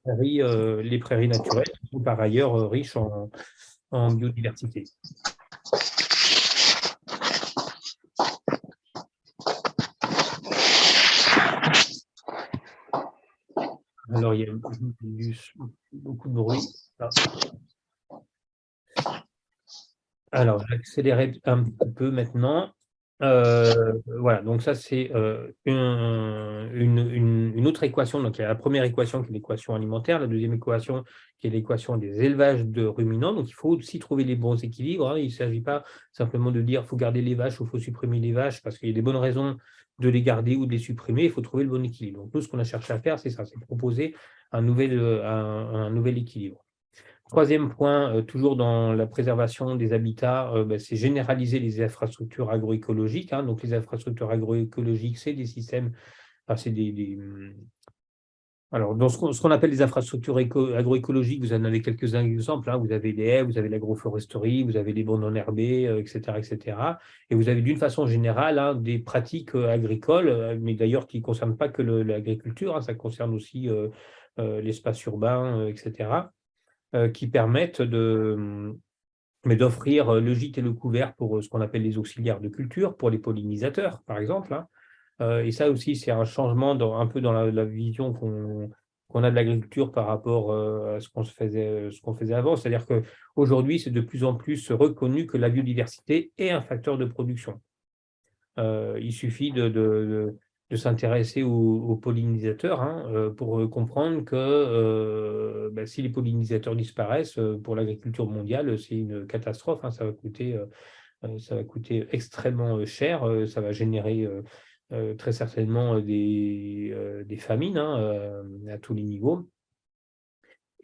prairies naturelles, qui sont par ailleurs riches en biodiversité. Alors, il y a beaucoup de bruit. Alors, j'accélérerai un petit peu maintenant. Voilà, donc ça, c'est une autre équation. Donc, il y a la première équation qui est l'équation alimentaire, la deuxième équation qui est l'équation des élevages de ruminants. Donc, il faut aussi trouver les bons équilibres, hein. Il ne s'agit pas simplement de dire qu'il faut garder les vaches ou il faut supprimer les vaches, parce qu'il y a des bonnes raisons de les garder ou de les supprimer. Il faut trouver le bon équilibre. Donc, nous, ce qu'on a cherché à faire, c'est ça, c'est proposer un nouvel équilibre. Troisième point, toujours dans la préservation des habitats, c'est généraliser les infrastructures agroécologiques, hein. Donc, les infrastructures agroécologiques, c'est des systèmes, c'est alors, dans ce qu'on appelle les infrastructures agroécologiques, vous en avez quelques-uns exemples, hein. Vous avez les haies, vous avez l'agroforesterie, vous avez les bandes enherbées, etc., etc. Et vous avez d'une façon générale, hein, des pratiques agricoles, mais d'ailleurs qui ne concernent pas que l'agriculture, hein, ça concerne aussi l'espace urbain, etc., qui permettent d'offrir le gîte et le couvert pour ce qu'on appelle les auxiliaires de culture, pour les pollinisateurs, par exemple, hein. Et ça aussi, c'est un changement un peu dans la vision qu'on a de l'agriculture par rapport à ce qu'on faisait avant. C'est-à-dire qu'aujourd'hui, c'est de plus en plus reconnu que la biodiversité est un facteur de production. Il suffit de s'intéresser aux pollinisateurs, hein, pour comprendre que si les pollinisateurs disparaissent, pour l'agriculture mondiale, c'est une catastrophe, hein. Ça va coûter extrêmement cher, ça va générer très certainement des famines, hein, à tous les niveaux.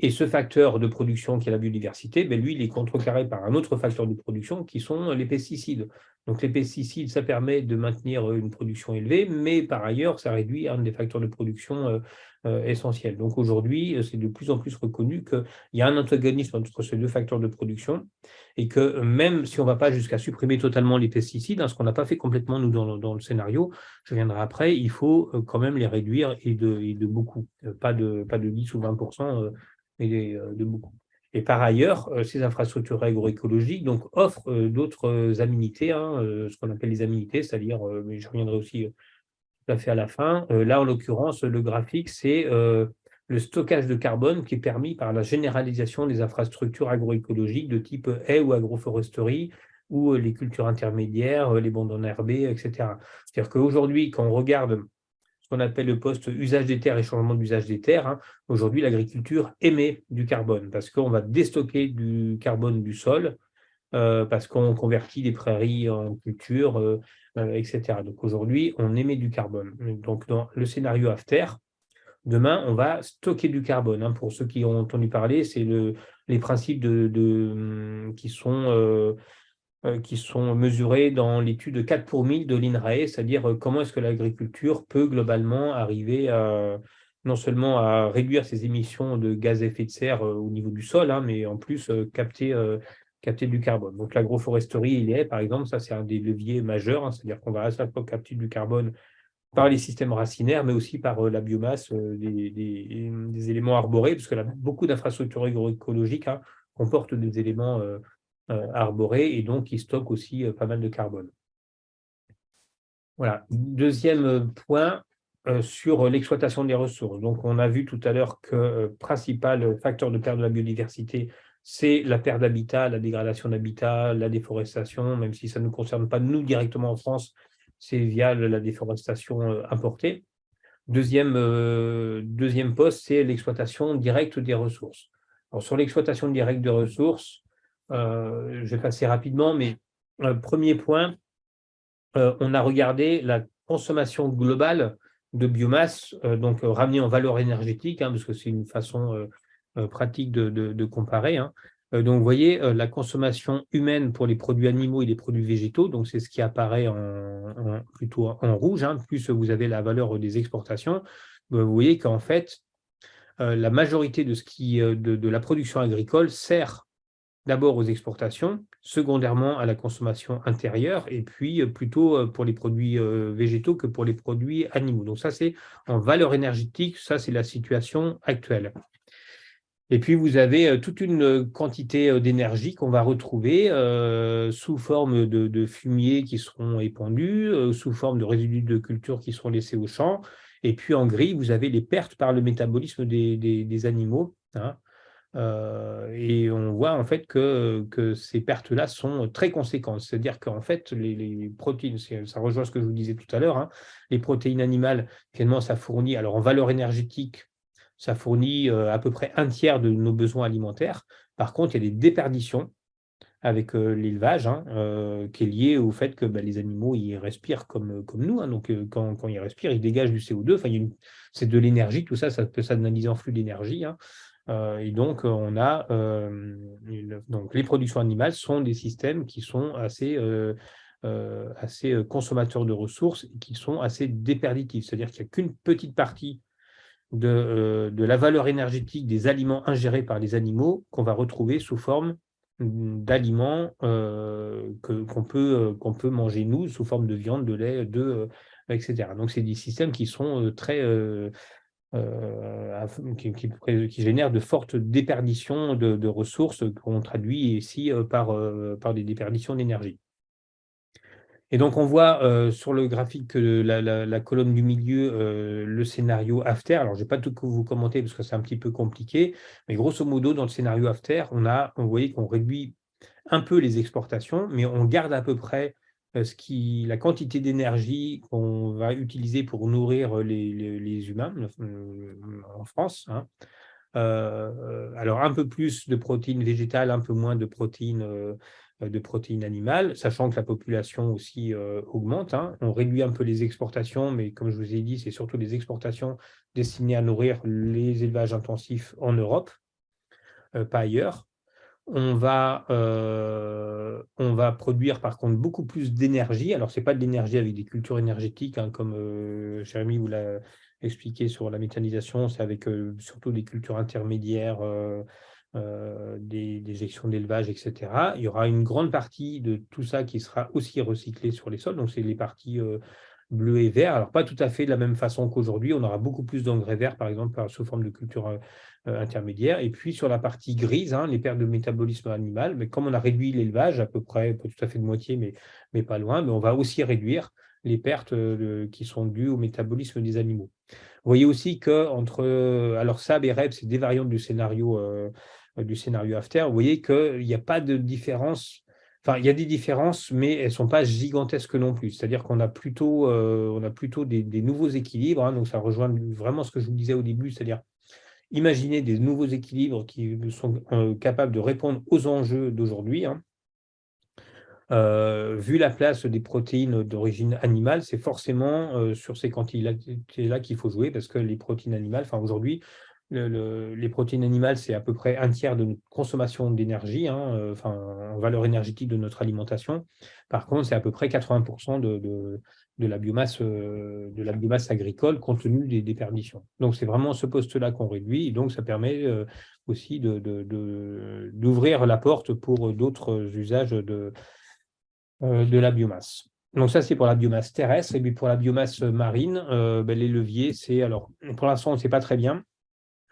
Et ce facteur de production qui est la biodiversité, lui, il est contrecarré par un autre facteur de production qui sont les pesticides. Donc les pesticides, ça permet de maintenir une production élevée, mais par ailleurs, ça réduit un des facteurs de production essentiels. Donc aujourd'hui, c'est de plus en plus reconnu qu'il y a un antagonisme entre ces deux facteurs de production et que même si on ne va pas jusqu'à supprimer totalement les pesticides, hein, ce qu'on n'a pas fait complètement nous dans le scénario, je viendrai après, il faut quand même les réduire et de beaucoup, pas de 10 ou 20%, mais de beaucoup. Et par ailleurs, ces infrastructures agroécologiques donc, offrent d'autres aménités, hein, ce qu'on appelle les aménités, c'est-à-dire, mais je reviendrai aussi tout à fait à la fin. Là, en l'occurrence, le graphique, c'est le stockage de carbone qui est permis par la généralisation des infrastructures agroécologiques de type haies ou agroforesterie, ou les cultures intermédiaires, les bandes enherbées, etc. C'est-à-dire qu'aujourd'hui, quand on regarde qu'on appelle le poste usage des terres et changement d'usage des terres, hein. Aujourd'hui, l'agriculture émet du carbone parce qu'on va déstocker du carbone du sol, parce qu'on convertit des prairies en culture, etc. Donc aujourd'hui, on émet du carbone. Donc dans le scénario AFTER, demain, on va stocker du carbone, hein. Pour ceux qui ont entendu parler, c'est les principes qui sont mesurés dans l'étude 4 pour 1000 de l'INRAE, c'est-à-dire comment est-ce que l'agriculture peut globalement arriver non seulement à réduire ses émissions de gaz à effet de serre au niveau du sol, hein, mais en plus capter du carbone. Donc l'agroforesterie, par exemple, ça c'est un des leviers majeurs, hein, c'est-à-dire qu'on va à chaque fois capter du carbone par les systèmes racinaires, mais aussi par la biomasse des éléments arborés, parce que beaucoup d'infrastructures agroécologiques comportent des éléments arborés et donc ils stockent aussi pas mal de carbone. Voilà. Deuxième point sur l'exploitation des ressources. Donc, on a vu tout à l'heure que le principal facteur de perte de la biodiversité, c'est la perte d'habitat, la dégradation d'habitat, la déforestation, même si ça ne nous concerne pas nous directement en France, c'est via la déforestation importée. Deuxième poste, c'est l'exploitation directe des ressources. Alors, sur l'exploitation directe des ressources, je vais passer rapidement, mais premier point, on a regardé la consommation globale de biomasse, donc ramenée en valeur énergétique, parce que c'est une façon pratique de comparer. Donc, vous voyez, la consommation humaine pour les produits animaux et les produits végétaux, donc c'est ce qui apparaît plutôt en rouge, plus vous avez la valeur des exportations. Vous voyez qu'en fait, la majorité de la production agricole sert d'abord aux exportations, secondairement à la consommation intérieure, et puis plutôt pour les produits végétaux que pour les produits animaux. Donc ça, c'est en valeur énergétique, ça c'est la situation actuelle. Et puis vous avez toute une quantité d'énergie qu'on va retrouver sous forme de fumier qui seront épandus, sous forme de résidus de culture qui seront laissés au champ. Et puis en gris, vous avez les pertes par le métabolisme des animaux. Et on voit en fait que ces pertes-là sont très conséquentes. C'est-à-dire qu'en fait, les protéines, ça rejoint ce que je vous disais tout à l'heure, les protéines animales, finalement, ça fournit, alors en valeur énergétique, ça fournit à peu près un tiers de nos besoins alimentaires. Par contre, il y a des déperditions avec l'élevage qui est lié au fait que les animaux, ils respirent comme nous. Donc, quand ils respirent, ils dégagent du CO2. Enfin, c'est de l'énergie, tout ça, ça peut s'analyser en flux d'énergie. Et donc, on a donc les productions animales sont des systèmes qui sont assez consommateurs de ressources et qui sont assez déperditifs. C'est-à-dire qu'il n'y a qu'une petite partie de la valeur énergétique des aliments ingérés par les animaux qu'on va retrouver sous forme d'aliments qu'on peut manger nous, sous forme de viande, de lait, etc. Donc, c'est des systèmes qui sont très qui génèrent de fortes déperditions de ressources qu'on traduit ici par des déperditions d'énergie. Et donc, on voit sur le graphique que la colonne du milieu, le scénario after. Alors, je ne vais pas tout vous commenter parce que c'est un petit peu compliqué, mais grosso modo, dans le scénario after, vous voyez qu'on réduit un peu les exportations, mais on garde à peu près la quantité d'énergie qu'on va utiliser pour nourrir les humains en France. Alors, un peu plus de protéines végétales, un peu moins de protéines animales, sachant que la population aussi augmente. On réduit un peu les exportations, mais comme je vous ai dit, c'est surtout les exportations destinées à nourrir les élevages intensifs en Europe, pas ailleurs. On va produire par contre beaucoup plus d'énergie. Alors, ce n'est pas de l'énergie avec des cultures énergétiques, comme Jérémy vous l'a expliqué sur la méthanisation, c'est avec surtout des cultures intermédiaires, des gestions d'élevage, etc. Il y aura une grande partie de tout ça qui sera aussi recyclé sur les sols. Donc, c'est les parties bleues et verts. Alors, pas tout à fait de la même façon qu'aujourd'hui. On aura beaucoup plus d'engrais verts, par exemple, sous forme de culture intermédiaire. Et puis, sur la partie grise, les pertes de métabolisme animal, mais comme on a réduit l'élevage, à peu près, pas tout à fait de moitié, mais pas loin, mais on va aussi réduire les pertes qui sont dues au métabolisme des animaux. Vous voyez aussi que alors SAB et REP, c'est des variantes du scénario after. Vous voyez qu'il n'y a pas de différence. Enfin, il y a des différences, mais elles ne sont pas gigantesques non plus. C'est-à-dire qu'on a plutôt des nouveaux équilibres. Donc, ça rejoint vraiment ce que je vous disais au début, c'est-à-dire imaginer des nouveaux équilibres qui sont capables de répondre aux enjeux d'aujourd'hui. Vu la place des protéines d'origine animale, c'est forcément sur ces quantités-là qu'il faut jouer parce que les protéines animales, aujourd'hui, les protéines animales, c'est à peu près un tiers de notre consommation d'énergie, en valeur énergétique de notre alimentation. Par contre, c'est à peu près 80% de la biomasse agricole compte tenu des déperditions. Donc, c'est vraiment ce poste-là qu'on réduit et donc ça permet aussi d'ouvrir la porte pour d'autres usages de la biomasse. Donc ça, c'est pour la biomasse terrestre. Et puis pour la biomasse marine, les leviers, alors pour l'instant, on ne sait pas très bien.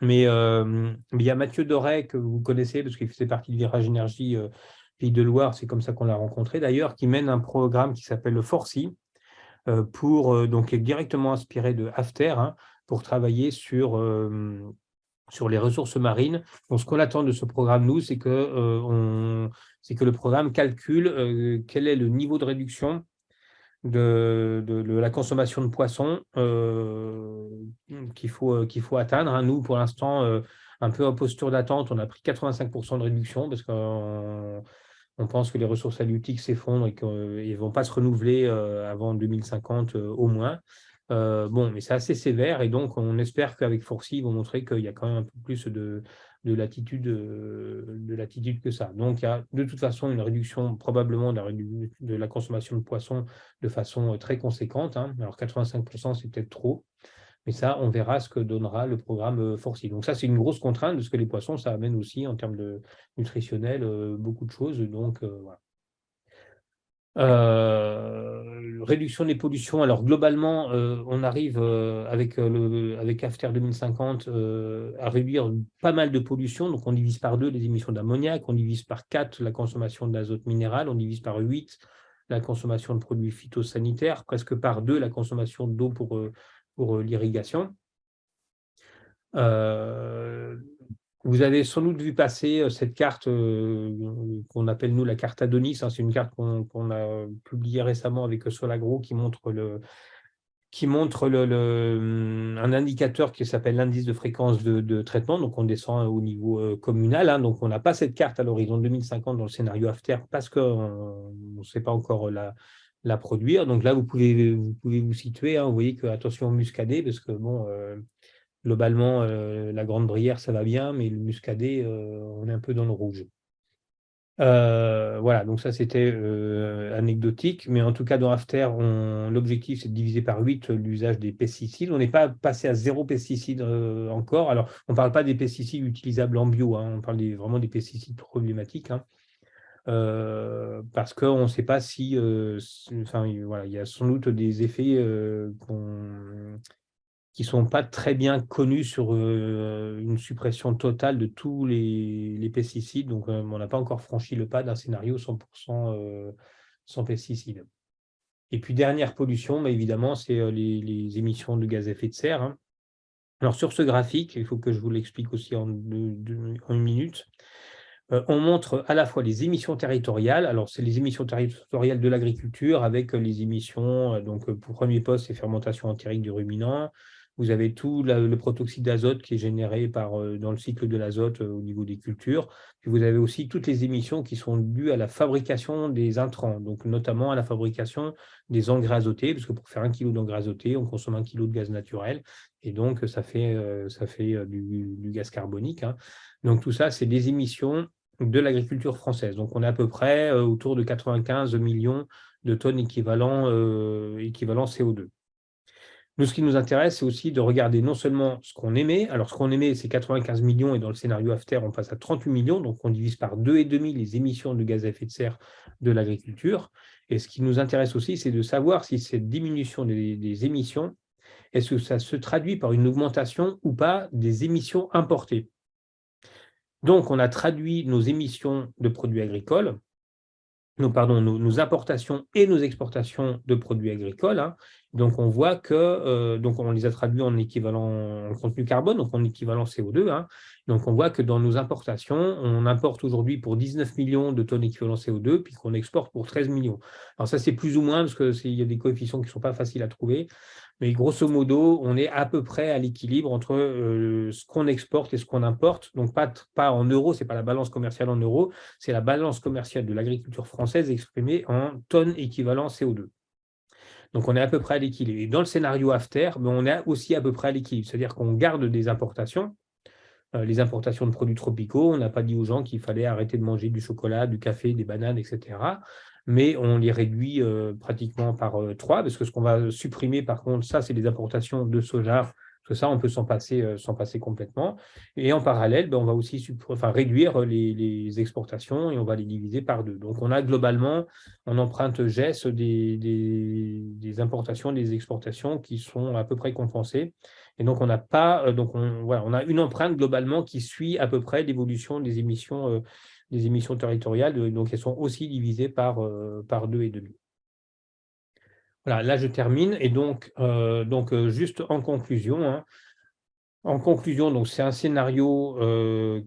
Mais il y a Mathieu Doré, que vous connaissez, parce qu'il faisait partie de Virage Énergie Pays de Loire, c'est comme ça qu'on l'a rencontré d'ailleurs, qui mène un programme qui s'appelle le Forcy, donc qui est directement inspiré de After, hein, pour travailler sur les ressources marines. Donc, ce qu'on attend de ce programme, nous, c'est que le programme calcule quel est le niveau de réduction de la consommation de poissons qu'il faut atteindre, hein. Nous, pour l'instant, un peu en posture d'attente, on a pris 85% de réduction parce qu'on pense que les ressources halieutiques s'effondrent et qu'ils ne vont pas se renouveler avant 2050 au moins. Mais c'est assez sévère et donc on espère qu'avec Forcy, ils vont montrer qu'il y a quand même un peu plus de latitude que ça. Donc il y a de toute façon une réduction probablement de la consommation de poissons de façon très conséquente, hein. Alors 85%, c'est peut-être trop, mais ça, on verra ce que donnera le programme Forcy. Donc ça, c'est une grosse contrainte, parce que les poissons, ça amène aussi en termes de nutritionnel beaucoup de choses. Donc voilà. Réduction des pollutions. Alors globalement, on arrive avec After 2050 à réduire pas mal de pollutions. Donc on divise par 2 les émissions d'ammoniac, on divise par 4 la consommation d'azote minéral, on divise par 8 la consommation de produits phytosanitaires, presque par 2 la consommation d'eau pour l'irrigation. Vous avez sans doute vu passer cette carte qu'on appelle nous la carte Adonis, hein. C'est une carte qu'on a publiée récemment avec Solagro qui montre un indicateur qui s'appelle l'indice de fréquence de traitement. Donc on descend au niveau communal, hein. Donc on n'a pas cette carte à l'horizon 2050 dans le scénario After parce qu'on ne sait pas encore la produire. Donc là, vous pouvez vous situer, hein. Vous voyez que attention muscadet, parce que globalement, la Grande Brière, ça va bien, mais le muscadet, on est un peu dans le rouge. Voilà, donc ça, c'était anecdotique. Mais en tout cas, dans After, l'objectif, c'est de diviser par 8 l'usage des pesticides. On n'est pas passé à 0 pesticides encore. Alors, on ne parle pas des pesticides utilisables en bio, hein. On parle vraiment des pesticides problématiques, hein. Parce qu'on ne sait pas si... voilà, il y a sans doute des effets qui ne sont pas très bien connus sur une suppression totale de tous les pesticides. Donc, on n'a pas encore franchi le pas d'un scénario 100% sans pesticides. Et puis, dernière pollution, évidemment, c'est les émissions de gaz à effet de serre, hein. Alors, sur ce graphique, il faut que je vous l'explique aussi en une minute. On montre à la fois les émissions territoriales. Alors, c'est les émissions territoriales de l'agriculture avec les émissions. Donc, pour premier poste, c'est fermentation entérique du ruminant. Vous avez tout le protoxyde d'azote qui est généré dans le cycle de l'azote au niveau des cultures. Puis, vous avez aussi toutes les émissions qui sont dues à la fabrication des intrants, donc notamment à la fabrication des engrais azotés, parce que pour faire 1 kg d'engrais azotés, on consomme 1 kg de gaz naturel. Et donc, ça fait du gaz carbonique, hein. Donc, tout ça, c'est des émissions de l'agriculture française. Donc, on est à peu près autour de 95 millions de tonnes équivalent CO2. Nous, ce qui nous intéresse, c'est aussi de regarder non seulement ce qu'on émet. Alors, ce qu'on émet, c'est 95 millions, et dans le scénario After, on passe à 38 millions. Donc, on divise par 2,5 les émissions de gaz à effet de serre de l'agriculture. Et ce qui nous intéresse aussi, c'est de savoir si cette diminution des émissions, est-ce que ça se traduit par une augmentation ou pas des émissions importées. Donc, on a traduit nos émissions de produits agricoles, nos importations et nos exportations de produits agricoles, hein. Donc, on voit que donc on les a traduits en équivalent en contenu carbone, donc en équivalent CO2, hein. Donc, on voit que dans nos importations, on importe aujourd'hui pour 19 millions de tonnes équivalent CO2, puis qu'on exporte pour 13 millions. Alors, ça, c'est plus ou moins, parce qu'il y a des coefficients qui ne sont pas faciles à trouver. Mais grosso modo, on est à peu près à l'équilibre entre ce qu'on exporte et ce qu'on importe. Donc, pas en euros, ce n'est pas la balance commerciale en euros, c'est la balance commerciale de l'agriculture française exprimée en tonnes équivalent CO2. Donc, on est à peu près à l'équilibre. Et dans le scénario After, on est aussi à peu près à l'équilibre. C'est-à-dire qu'on garde des importations, les importations de produits tropicaux. On n'a pas dit aux gens qu'il fallait arrêter de manger du chocolat, du café, des bananes, etc. Mais on les réduit pratiquement par 3, parce que ce qu'on va supprimer, par contre, ça, c'est les importations de soja, Tout ça, on peut s'en passer complètement. Et en parallèle, on va aussi réduire les exportations et on va les diviser par deux. Donc, on a globalement, en empreinte GES, des importations, des exportations qui sont à peu près compensées. Et donc, on n'a pas, voilà, on a une empreinte globalement qui suit à peu près l'évolution des émissions territoriales. Donc, elles sont aussi divisées par 2,5. Voilà, là, je termine. Et juste en conclusion, hein, donc c'est un scénario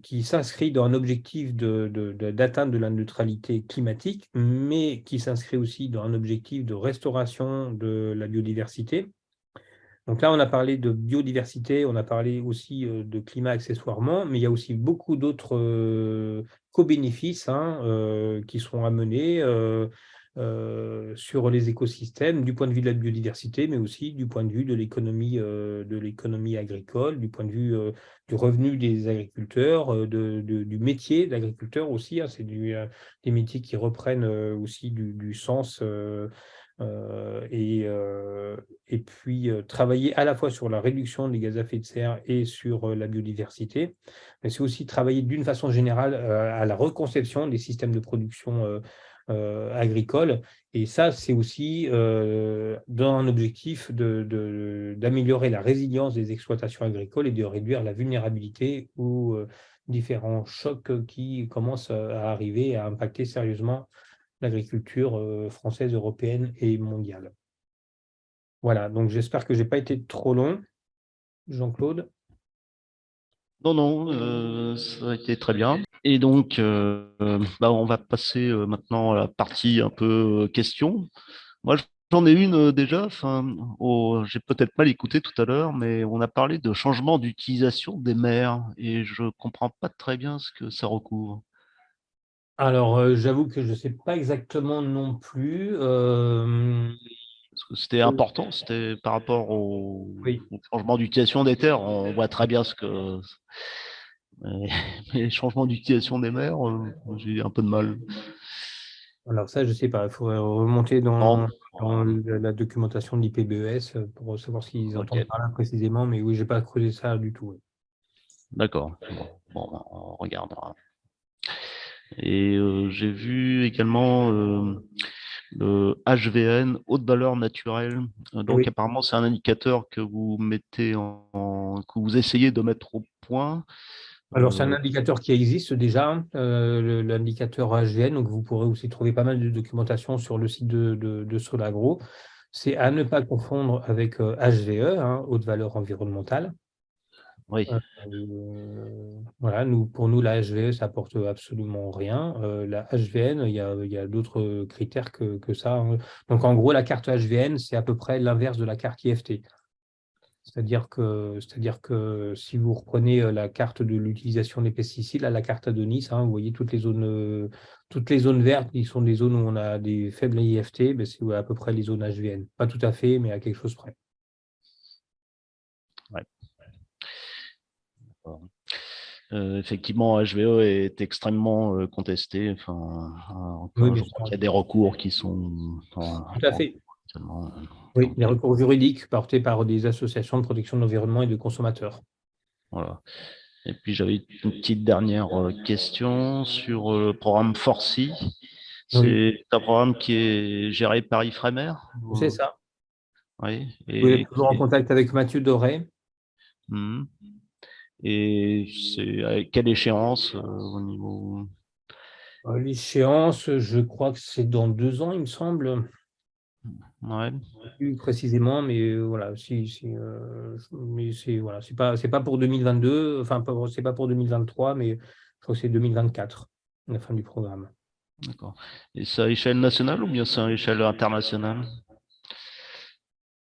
qui s'inscrit dans un objectif d'atteinte de la neutralité climatique, mais qui s'inscrit aussi dans un objectif de restauration de la biodiversité. Donc là, on a parlé de biodiversité, on a parlé aussi de climat accessoirement, mais il y a aussi beaucoup d'autres co-bénéfices hein, qui seront amenés sur les écosystèmes du point de vue de la biodiversité, mais aussi du point de vue de l'économie agricole, du point de vue du revenu des agriculteurs, du métier d'agriculteur aussi. Hein, c'est des métiers qui reprennent aussi du sens. Et puis travailler à la fois sur la réduction des gaz à effet de serre et sur la biodiversité, mais c'est aussi travailler d'une façon générale à la reconception des systèmes de production agricole. Et ça, c'est aussi dans un objectif d'améliorer la résilience des exploitations agricoles et de réduire la vulnérabilité aux différents chocs qui commencent à arriver et à impacter sérieusement l'agriculture française, européenne et mondiale. Voilà, donc j'espère que je n'ai pas été trop long, Jean-Claude. Non, non, ça a été très bien. Et donc, on va passer maintenant à la partie un peu questions. Moi, j'en ai une déjà. Enfin, j'ai peut-être mal écouté tout à l'heure, mais on a parlé de changement d'utilisation des mers et je comprends pas très bien ce que ça recouvre. Alors, j'avoue que je ne sais pas exactement non plus. Parce que c'était important, c'était par rapport Oui, au changement d'utilisation des terres. On voit très bien ce que. Mais, mais les changements d'utilisation des mers, j'ai un peu de mal. alors ça, je ne sais pas. Il faudrait remonter Non, dans la documentation de l'IPBES pour savoir ce qu'ils entendent ok, par là précisément, mais oui, je n'ai pas creusé ça du tout. Oui. d'accord. Bon, on regardera. Et j'ai vu également le HVN, haute valeur naturelle. Donc Oui. apparemment, c'est un indicateur que vous mettez que vous essayez de mettre au point. Alors, c'est un Euh, indicateur qui existe déjà, hein, l'indicateur HVN. Donc, vous pourrez aussi trouver pas mal de documentation sur le site de Solagro. C'est à ne pas confondre avec HVE, hein, haute valeur environnementale. oui, Voilà, pour nous, la HVE, ça apporte absolument rien. La HVN, il y a d'autres critères que ça. Hein. Donc, en gros, la carte HVN, c'est à peu près l'inverse de la carte IFT. C'est-à-dire que si vous reprenez la carte de l'utilisation des pesticides, là, la carte Adonis, hein, vous voyez toutes les zones vertes qui sont des zones où on a des faibles IFT, ben, c'est à peu près les zones HVN. Pas tout à fait, mais à quelque chose près. ouais. Effectivement, HVE est extrêmement contesté. Enfin, Oui, encore, bien je crois sûr. qu'il y a des recours qui sont Tout à fait. actuellement. Oui, Donc, les recours juridiques portés par des associations de protection de l'environnement et de consommateurs. voilà. Et puis j'avais une petite dernière question sur le programme Forcy. Oui, C'est un programme qui est géré par Ifremer. c'est ça. Oui. Vous êtes toujours en contact avec Mathieu Doré. Mhm. Et c'est à quelle échéance au niveau. L'échéance, je crois que c'est dans 2 ans, il me semble. Ouais, Plus précisément, mais voilà, mais voilà, c'est pas pour 2022, enfin, c'est pas pour 2023, mais je crois que c'est 2024, la fin du programme. d'accord. Et c'est à échelle nationale ou bien c'est à échelle internationale?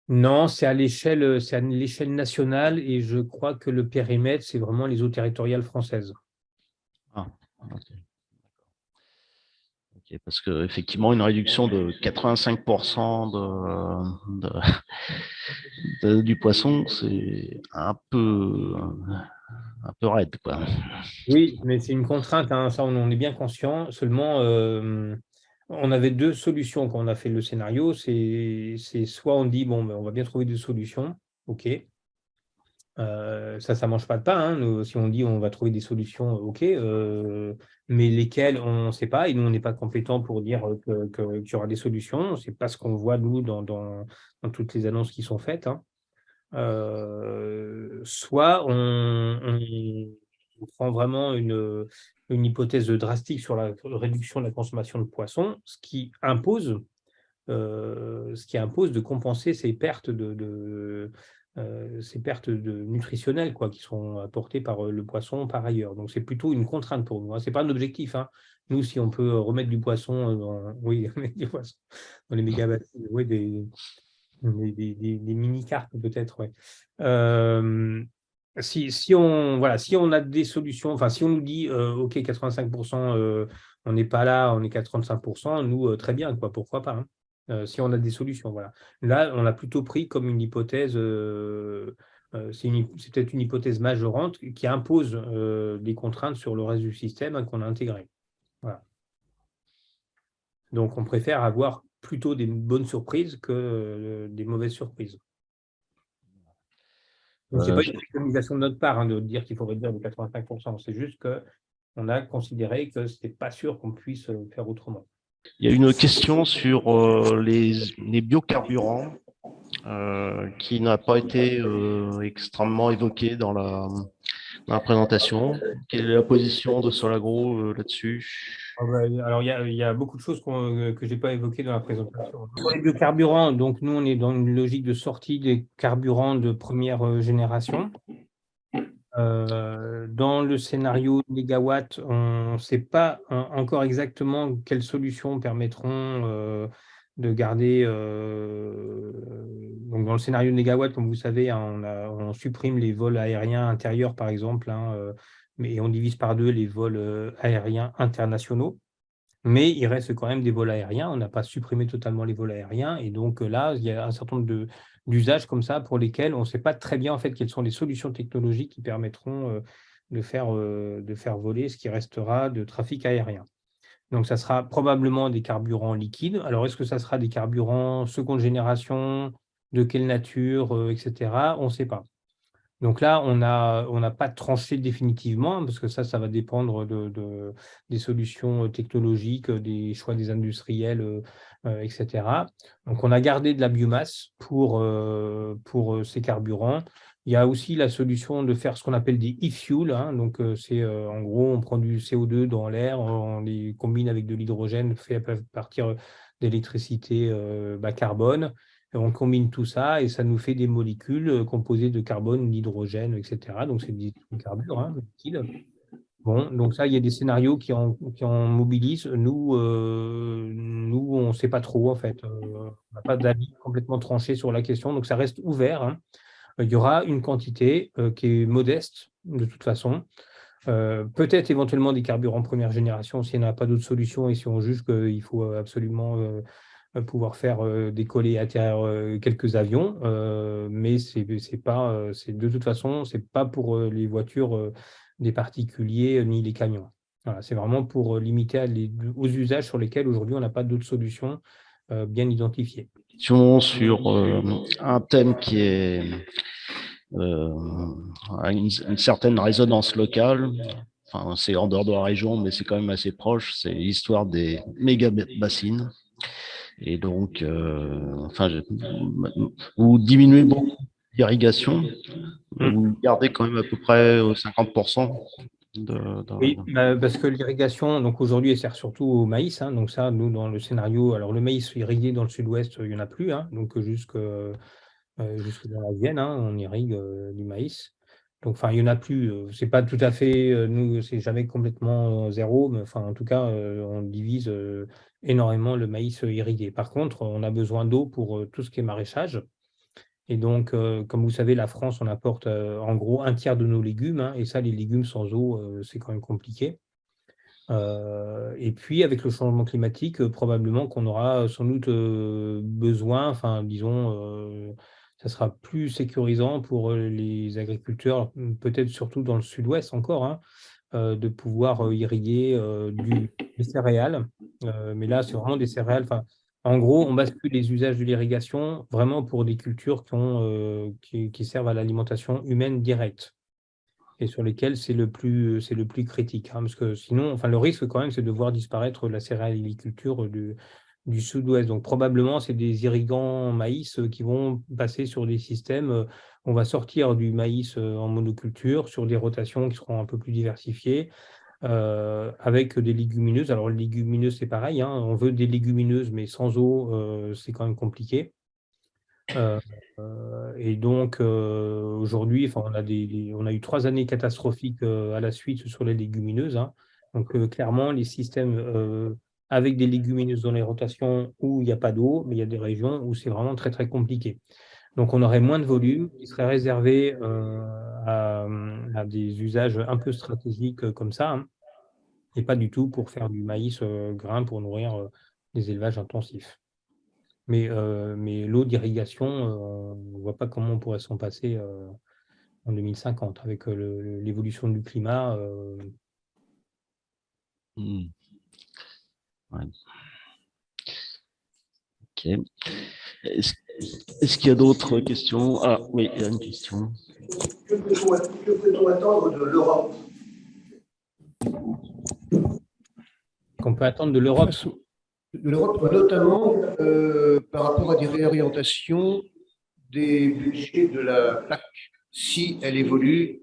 Non, c'est à l'échelle nationale et je crois que le périmètre, c'est vraiment les eaux territoriales françaises. Ah, ok. Ok, parce qu'effectivement, une réduction de 85% du poisson, c'est un peu raide, quoi. Oui, mais c'est une contrainte, hein, ça on en est bien conscient. Seulement, on avait deux solutions quand on a fait le scénario. C'est soit on dit, bon, ben, on va bien trouver des solutions, OK. Ça mange pas de pain. Hein. Si on dit on va trouver des solutions, ok, mais lesquelles, on ne sait pas. Et nous, on n'est pas compétents pour dire qu'il y aura des solutions. C'est pas ce qu'on voit, nous, dans toutes les annonces qui sont faites. Hein. Soit on prend vraiment une hypothèse drastique sur la réduction de la consommation de poissons, ce qui impose de compenser ces pertes nutritionnelles qui sont apportées par le poisson par ailleurs. Donc, c'est plutôt une contrainte pour nous. Hein. Ce n'est pas un objectif. Hein. Nous, si on peut remettre du poisson, oui, mettre du poisson dans les méga bassines, oui, des mini-cartes peut-être. Ouais. Si on a des solutions, enfin, si on nous dit, OK, 85%, on n'est pas là, on est qu'à 35%, nous, très bien, pourquoi pas. Hein. Si on a des solutions, voilà. Là, on a plutôt pris comme une hypothèse, c'est peut-être une hypothèse majorante qui impose des contraintes sur le reste du système qu'on a intégré. Voilà. Donc, on préfère avoir plutôt des bonnes surprises que des mauvaises surprises. Ce n'est pas une préconisation de notre part de dire qu'il faut réduire de 85%. C'est juste qu'on a considéré que ce n'était pas sûr qu'on puisse faire autrement. Il y a une question sur les biocarburants qui n'a pas été extrêmement évoquée dans la présentation. Quelle est la position de Solagro là-dessus? Alors, il y a beaucoup de choses que je n'ai pas évoquées dans la présentation. Pour les biocarburants, donc nous, on est dans une logique de sortie des carburants de première génération. Dans le scénario négawatt, on ne sait pas encore exactement quelles solutions permettront de garder. Donc dans le scénario négawatt, comme vous savez, hein, on supprime les vols aériens intérieurs, par exemple, mais on divise par 2 les vols aériens internationaux. Mais il reste quand même des vols aériens. On n'a pas supprimé totalement les vols aériens. Et donc là, il y a un certain nombre d'usages comme ça pour lesquels on ne sait pas très bien en fait quelles sont les solutions technologiques qui permettront de faire voler ce qui restera de trafic aérien. Donc ça sera probablement des carburants liquides. Alors est-ce que ça sera des carburants seconde génération, de quelle nature, etc. On ne sait pas. Donc là, on n'a pas tranché définitivement, parce que ça va dépendre des solutions technologiques, des choix des industriels, etc. Donc on a gardé de la biomasse pour ces carburants. Il y a aussi la solution de faire ce qu'on appelle des e-fuels. Hein. Donc c'est en gros, on prend du CO2 dans l'air, on les combine avec de l'hydrogène fait à partir d'électricité bas carbone. On combine tout ça et ça nous fait des molécules composées de carbone, d'hydrogène, etc. Donc, c'est des carbures liquides. Bon, donc ça, il y a des scénarios qui en mobilisent. Nous, on ne sait pas trop, en fait. On n'a pas d'avis complètement tranché sur la question, donc ça reste ouvert. Hein. Il y aura une quantité qui est modeste, de toute façon. Peut-être éventuellement des carburants première génération s'il n'y en a pas d'autres solutions et si on juge qu'il faut absolument pouvoir faire décoller à terre quelques avions, mais c'est de toute façon, c'est pas pour les voitures des particuliers ni les camions. Voilà, c'est vraiment pour limiter aux usages sur lesquels aujourd'hui on n'a pas d'autres solutions bien identifiées. Sur un thème qui est a une certaine résonance locale. Enfin, c'est en dehors de la région, mais c'est quand même assez proche. C'est l'histoire des méga bassines. Et donc, vous diminuez beaucoup l'irrigation, mais vous gardez quand même à peu près 50%. Oui, parce que l'irrigation, donc aujourd'hui, elle sert surtout au maïs. Hein, donc ça, nous, dans le scénario, alors le maïs irrigué dans le sud-ouest, il n'y en a plus. Hein, donc jusque dans la Vienne, hein, on irrigue du maïs. Donc, enfin, il n'y en a plus. C'est pas tout à fait, nous, c'est jamais complètement zéro, mais enfin, en tout cas, on divise énormément le maïs irrigué. Par contre, on a besoin d'eau pour tout ce qui est maraîchage. Et donc, comme vous savez, la France, on apporte en gros un tiers de nos légumes. Hein, et ça, les légumes sans eau, c'est quand même compliqué. Et puis, avec le changement climatique, probablement qu'on aura sans doute besoin, enfin, disons, ça sera plus sécurisant pour les agriculteurs, peut-être surtout dans le sud-ouest encore, hein, de pouvoir irriguer des céréales. Mais là, c'est vraiment des céréales. En gros, on bascule les usages de l'irrigation vraiment pour des cultures qui servent à l'alimentation humaine directe et sur lesquelles c'est le plus critique. Parce que sinon, enfin, le risque quand même, c'est de voir disparaître la céréaliculture du sud-ouest. Donc probablement, c'est des irrigants maïs qui vont passer sur des systèmes. On va sortir du maïs en monoculture sur des rotations qui seront un peu plus diversifiées. Avec des légumineuses. Alors, les légumineuses, c'est pareil, on veut des légumineuses, mais sans eau, c'est quand même compliqué. Et donc, aujourd'hui, enfin, on a eu 3 années catastrophiques à la suite sur les légumineuses. Donc, clairement, les systèmes avec des légumineuses dans les rotations où il n'y a pas d'eau, mais il y a des régions où c'est vraiment très, très compliqué. Donc, on aurait moins de volume qui serait réservé à des usages un peu stratégiques comme ça, et pas du tout pour faire du maïs grain pour nourrir des élevages intensifs. Mais l'eau d'irrigation, on ne voit pas comment on pourrait s'en passer en 2050 avec l'évolution du climat. Ouais. Ok. Est-ce qu'il y a d'autres questions? Ah oui, il y a une question. Que peut-on attendre de l'Europe? Qu'on peut attendre de l'Europe? De l'Europe, notamment par rapport à des réorientations des budgets de la PAC, si elle évolue.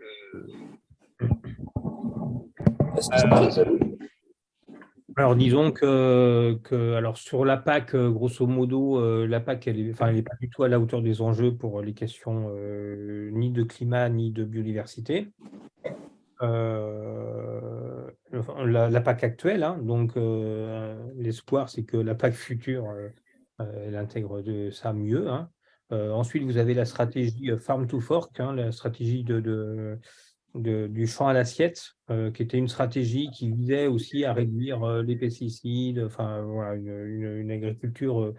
Alors, disons alors sur la PAC, grosso modo, la PAC, elle n'est pas du tout à la hauteur des enjeux pour les questions ni de climat ni de biodiversité. La PAC actuelle, donc l'espoir, c'est que la PAC future, elle intègre ça mieux. Ensuite, vous avez la stratégie Farm to Fork, la stratégie du champ à l'assiette, qui était une stratégie qui visait aussi à réduire les pesticides, enfin voilà, une agriculture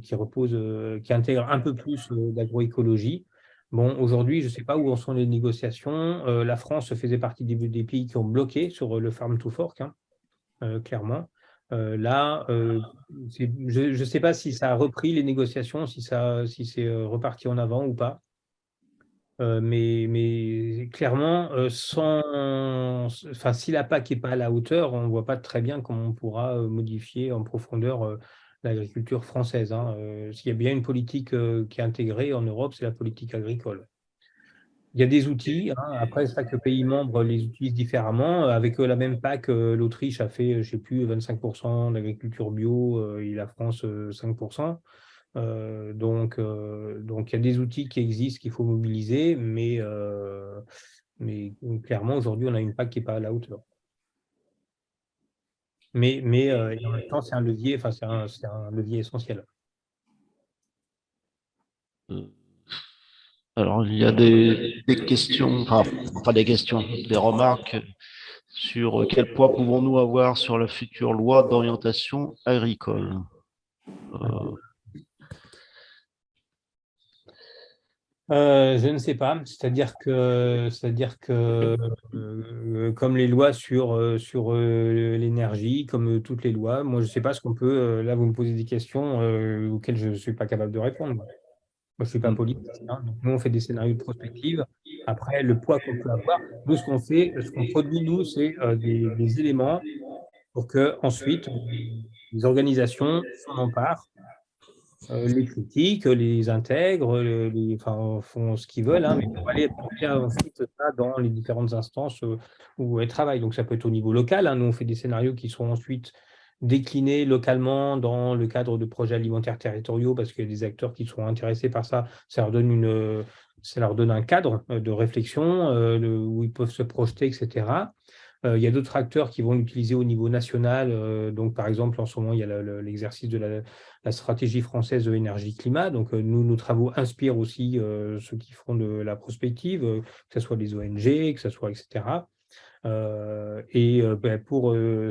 qui intègre un peu plus d'agroécologie. Bon, aujourd'hui, je ne sais pas où en sont les négociations. La France faisait partie des pays qui ont bloqué sur le Farm to Fork, clairement. Là, je ne sais pas si ça a repris les négociations, si c'est reparti en avant ou pas. Mais clairement, si la PAC n'est pas à la hauteur, on ne voit pas très bien comment on pourra modifier en profondeur l'agriculture française. S'il y a bien une politique qui est intégrée en Europe, c'est la politique agricole. Il y a des outils. Après, chaque pays membre les utilise différemment. Avec la même PAC, l'Autriche a fait, je ne sais plus, 25% d'agriculture bio et la France, 5%. Donc, il y a des outils qui existent qu'il faut mobiliser, mais clairement, aujourd'hui, on a une PAC qui n'est pas à la hauteur. Mais en même temps, c'est un levier, c'est un levier essentiel. Alors, il y a des questions, enfin, pas des questions, des remarques sur quel poids pouvons-nous avoir sur la future loi d'orientation agricole. Je ne sais pas, c'est-à-dire que comme les lois sur l'énergie, comme toutes les lois, moi je ne sais pas ce qu'on peut. Là, vous me posez des questions auxquelles je ne suis pas capable de répondre. Moi, je ne suis pas politique. Donc nous, on fait des scénarios de prospective. Après, le poids qu'on peut avoir, nous, ce qu'on fait, ce qu'on produit, nous, c'est des éléments pour que ensuite les organisations s'en emparent, les critiquent, les intègrent, font ce qu'ils veulent, mais pour aller porter ensuite ça dans les différentes instances où elles travaillent. Donc ça peut être au niveau local. Nous, on fait des scénarios qui sont ensuite déclinés localement dans le cadre de projets alimentaires territoriaux parce qu'il y a des acteurs qui sont intéressés par ça. Ça leur donne un cadre de réflexion où ils peuvent se projeter, etc. Il y a d'autres acteurs qui vont l'utiliser au niveau national. Donc, par exemple, en ce moment, il y a l'exercice de la stratégie française de énergie-climat. Donc, nos travaux inspirent aussi ceux qui font de la prospective, que ce soit les ONG, que ce soit, etc.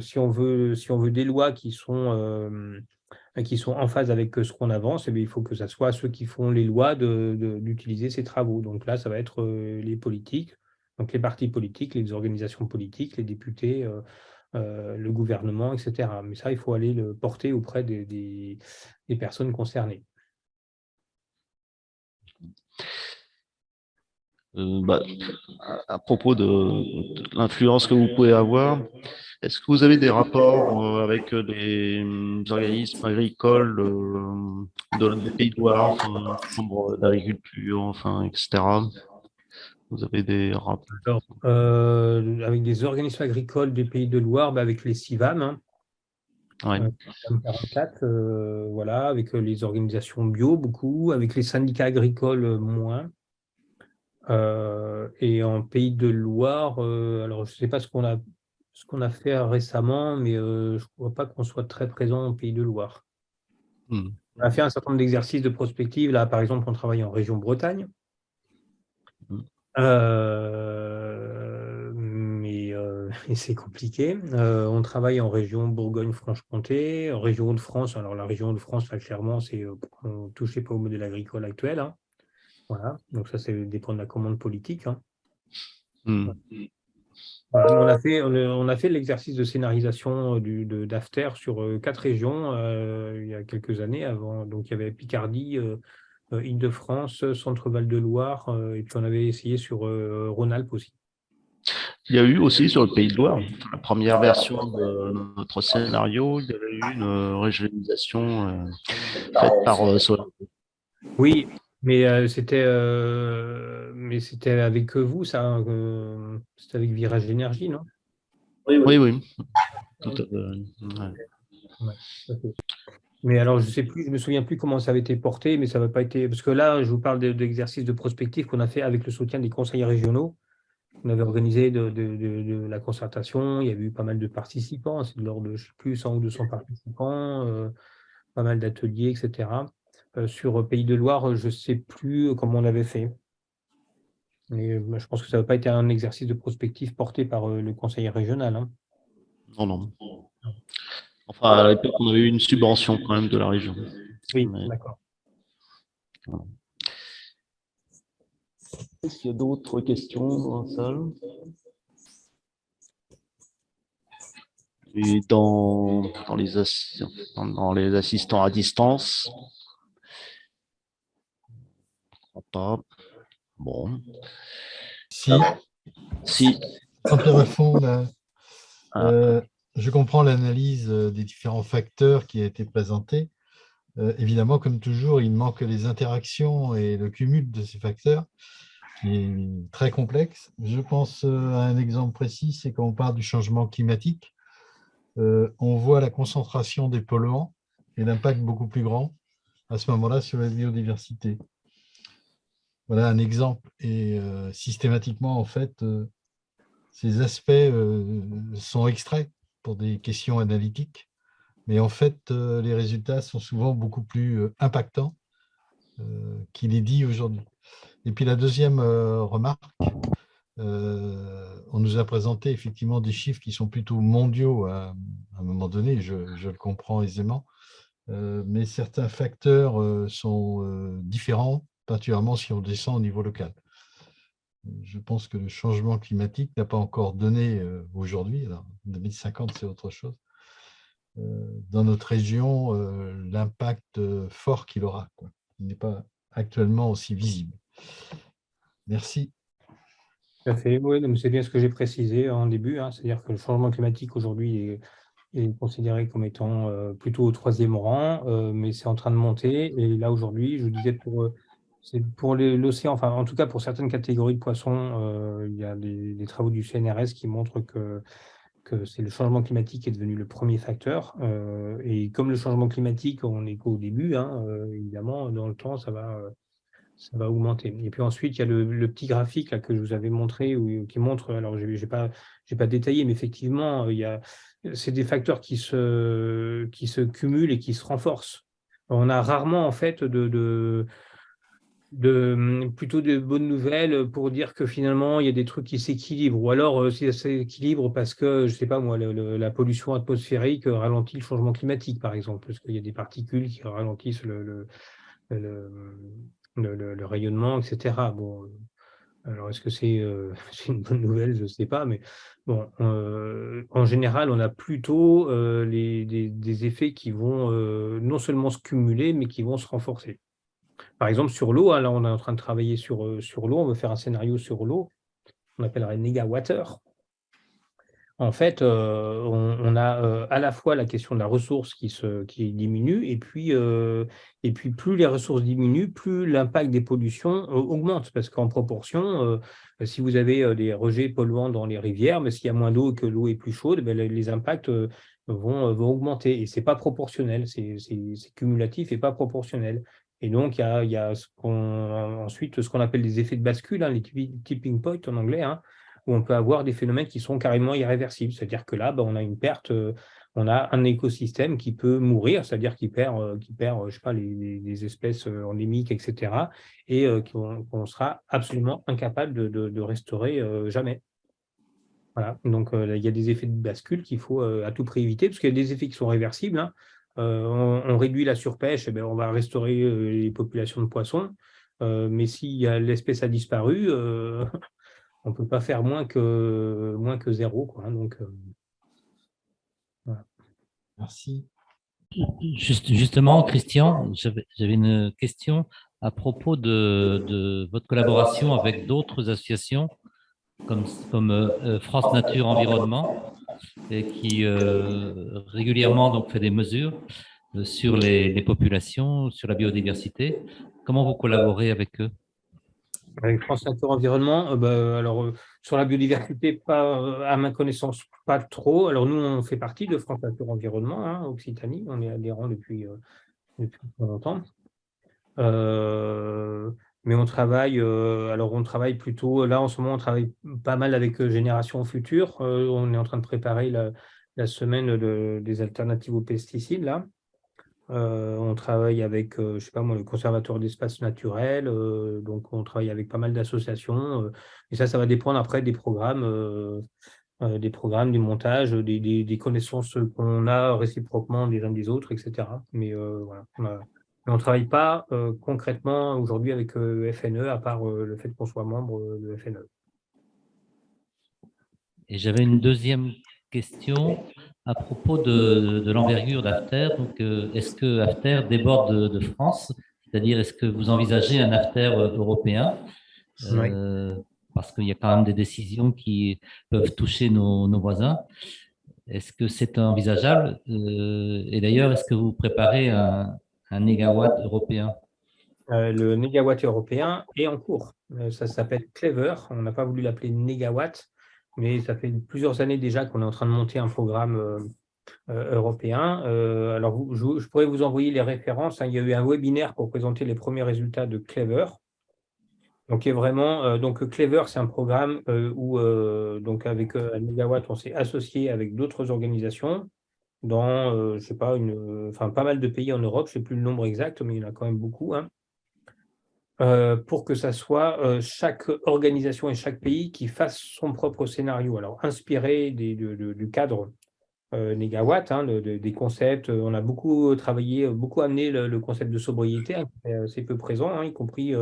Si on veut des lois qui sont en phase avec ce qu'on avance, il faut que ce soit ceux qui font les lois d'utiliser ces travaux. Donc là, ça va être les politiques, donc les partis politiques, les organisations politiques, les députés, le gouvernement, etc. Mais ça, il faut aller le porter auprès des personnes concernées. Bah, à propos de l'influence que vous pouvez avoir, est-ce que vous avez des rapports avec les organismes agricoles des Pays de Loire, enfin, chambres d'agriculture, enfin, etc. Vous avez des rapports? Alors, avec des organismes agricoles des Pays de Loire, avec les CIVAM, hein, Ouais. CIVAM 44, voilà, avec les organisations bio, beaucoup, avec les syndicats agricoles, moins. Et en Pays de Loire, alors je ne sais pas ce qu'on a fait récemment, mais je ne crois pas qu'on soit très présent en Pays de Loire. Hmm. On a fait un certain nombre d'exercices de prospective. Là, par exemple, on travaille en région Bretagne. Hmm. Mais et c'est compliqué. On travaille en région Bourgogne-Franche-Comté, en région Hauts-de-France. Alors, la région Hauts-de-France, là, clairement, on ne touchait pas au modèle agricole actuel, hein. Voilà. Donc, ça dépend de la commande politique, hein. Hmm. On a fait l'exercice de scénarisation d'AFTER sur 4 régions il y a quelques années avant. Donc, il y avait Picardie, Île-de-France, Centre-Val de Loire, et puis on avait essayé sur Rhône-Alpes aussi. Il y a eu aussi sur le Pays de Loire, la première version de notre scénario, il y avait eu une régionalisation faite par Solar. Oui, mais c'était avec vous, ça, c'était avec Virage Énergie, non? Oui, oui. Tout à fait. Ouais. Ouais, tout à fait. Mais alors, je me souviens plus comment ça avait été porté, mais ça n'a pas été. Parce que là, je vous parle d'exercices de prospective qu'on a fait avec le soutien des conseillers régionaux. On avait organisé de la concertation, il y avait eu pas mal de participants, c'est de l'ordre de, je sais plus, 100 ou 200 participants, pas mal d'ateliers, etc. Sur Pays de Loire, je ne sais plus comment on avait fait. Mais je pense que ça n'a pas été un exercice de prospective porté par le conseiller régional, hein. Non, non. Enfin, à l'époque, on avait eu une subvention quand même de la région. Oui, Mais, d'accord. voilà. Est-ce qu'il y a d'autres questions dans la salle? Et dans les assistants à distance? Pas. Bon. Si, Si. Jean-Pierre Raffon, là, Ah, je comprends l'analyse des différents facteurs qui a été présentée. Évidemment, comme toujours, il manque les interactions et le cumul de ces facteurs, qui est très complexe. Je pense à un exemple précis, c'est quand on parle du changement climatique. On voit la concentration des polluants et l'impact beaucoup plus grand à ce moment-là sur la biodiversité. Voilà un exemple. Et systématiquement, en fait, ces aspects sont extraits pour des questions analytiques, mais en fait, les résultats sont souvent beaucoup plus impactants qu'il est dit aujourd'hui. Et puis la deuxième remarque, on nous a présenté effectivement des chiffres qui sont plutôt mondiaux à un moment donné, je le comprends aisément, mais certains facteurs sont différents, particulièrement si on descend au niveau local. Je pense que le changement climatique n'a pas encore donné aujourd'hui, alors 2050 c'est autre chose, dans notre région l'impact fort qu'il aura, quoi. Il n'est pas actuellement aussi visible. Merci. Tout à fait. Oui, donc c'est bien ce que j'ai précisé en début, hein, c'est-à-dire que le changement climatique aujourd'hui est considéré comme étant plutôt au 3e rang, mais c'est en train de monter. Et là, aujourd'hui, je vous disais, c'est pour l'océan, enfin, en tout cas pour certaines catégories de poissons, il y a des travaux du CNRS qui montrent que c'est le changement climatique qui est devenu le premier facteur. Et comme le changement climatique, on n'est qu'au début, hein, évidemment, dans le temps, ça va augmenter. Et puis ensuite, il y a le petit graphique là, que je vous avais montré, qui montre, alors je n'ai pas détaillé, mais effectivement, c'est des facteurs qui se cumulent et qui se renforcent. On a rarement, en fait, plutôt de bonnes nouvelles pour dire que finalement, il y a des trucs qui s'équilibrent. Ou alors, si ça s'équilibre parce que, je ne sais pas moi, la pollution atmosphérique ralentit le changement climatique, par exemple, parce qu'il y a des particules qui ralentissent le rayonnement, etc. Bon, Alors, est-ce que c'est c'est une bonne nouvelle? Je ne sais pas, mais bon, en général, on a plutôt des effets qui vont non seulement se cumuler, mais qui vont se renforcer. Par exemple, sur l'eau, hein, là, on est en train de travailler sur l'eau, on veut faire un scénario sur l'eau, on appellerait Negawater. En fait, on a à la fois la question de la ressource qui diminue, et puis plus les ressources diminuent, plus l'impact des pollutions augmente. Parce qu'en proportion, si vous avez des rejets polluants dans les rivières, mais s'il y a moins d'eau et que l'eau est plus chaude, ben, les impacts vont augmenter. Et ce n'est pas proportionnel, c'est cumulatif et pas proportionnel. Et donc, il y a ensuite ce qu'on appelle des effets de bascule, hein, les tipping points en anglais, hein, où on peut avoir des phénomènes qui sont carrément irréversibles. C'est-à-dire que là, on a une perte, on a un écosystème qui peut mourir, c'est-à-dire qui perd je sais pas, les espèces endémiques, etc., et qu'on sera absolument incapable de restaurer jamais. Voilà. Donc, il y a des effets de bascule qu'il faut à tout prix éviter, parce qu'il y a des effets qui sont réversibles, hein. On réduit la surpêche, et on va restaurer les populations de poissons, mais si l'espèce a disparu, on ne peut pas faire moins que zéro, quoi, hein, donc, voilà. Merci. Justement, Christian, j'avais une question à propos de votre collaboration avec d'autres associations comme France Nature Environnement, et qui régulièrement donc, fait des mesures sur les populations, sur la biodiversité. Comment vous collaborez avec eux? Avec France Nature Environnement, alors sur la biodiversité, pas, à ma connaissance, pas trop. Alors nous, on fait partie de France Nature Environnement, hein, Occitanie, on est adhérent depuis longtemps. Mais on travaille, on travaille plutôt, là en ce moment, on travaille pas mal avec Génération Future. On est en train de préparer la semaine des alternatives aux pesticides, là. On travaille avec, je sais pas moi, le Conservatoire d'espaces naturels, donc on travaille avec pas mal d'associations, et ça va dépendre après des programmes, du montage, des connaissances qu'on a réciproquement des uns des autres, etc. Mais voilà, on ne travaille pas concrètement aujourd'hui avec FNE, à part le fait qu'on soit membre de FNE. Et j'avais une deuxième question à propos de l'envergure d'After. Donc, est-ce que After déborde de France? C'est-à-dire, est-ce que vous envisagez un After européen? Oui. Parce qu'il y a quand même des décisions qui peuvent toucher nos voisins. Est-ce que c'est envisageable? Et d'ailleurs, est-ce que vous préparez un négawatt européen? Le négawatt européen est en cours. Ça s'appelle Clever. On n'a pas voulu l'appeler négawatt, mais ça fait plusieurs années déjà qu'on est en train de monter un programme européen. Alors, je pourrais vous envoyer les références, hein. Il y a eu un webinaire pour présenter les premiers résultats de Clever. Donc, Clever, c'est un programme où, donc avec Négawatt, on s'est associé avec d'autres organisations dans, je sais pas, pas mal de pays en Europe. Je ne sais plus le nombre exact, mais il y en a quand même beaucoup, hein. Pour que ça soit chaque organisation et chaque pays qui fasse son propre scénario. Alors, inspiré du cadre Négawatt, hein, des concepts. On a beaucoup travaillé, beaucoup amené le concept de sobriété, hein, qui est assez peu présent, hein, y compris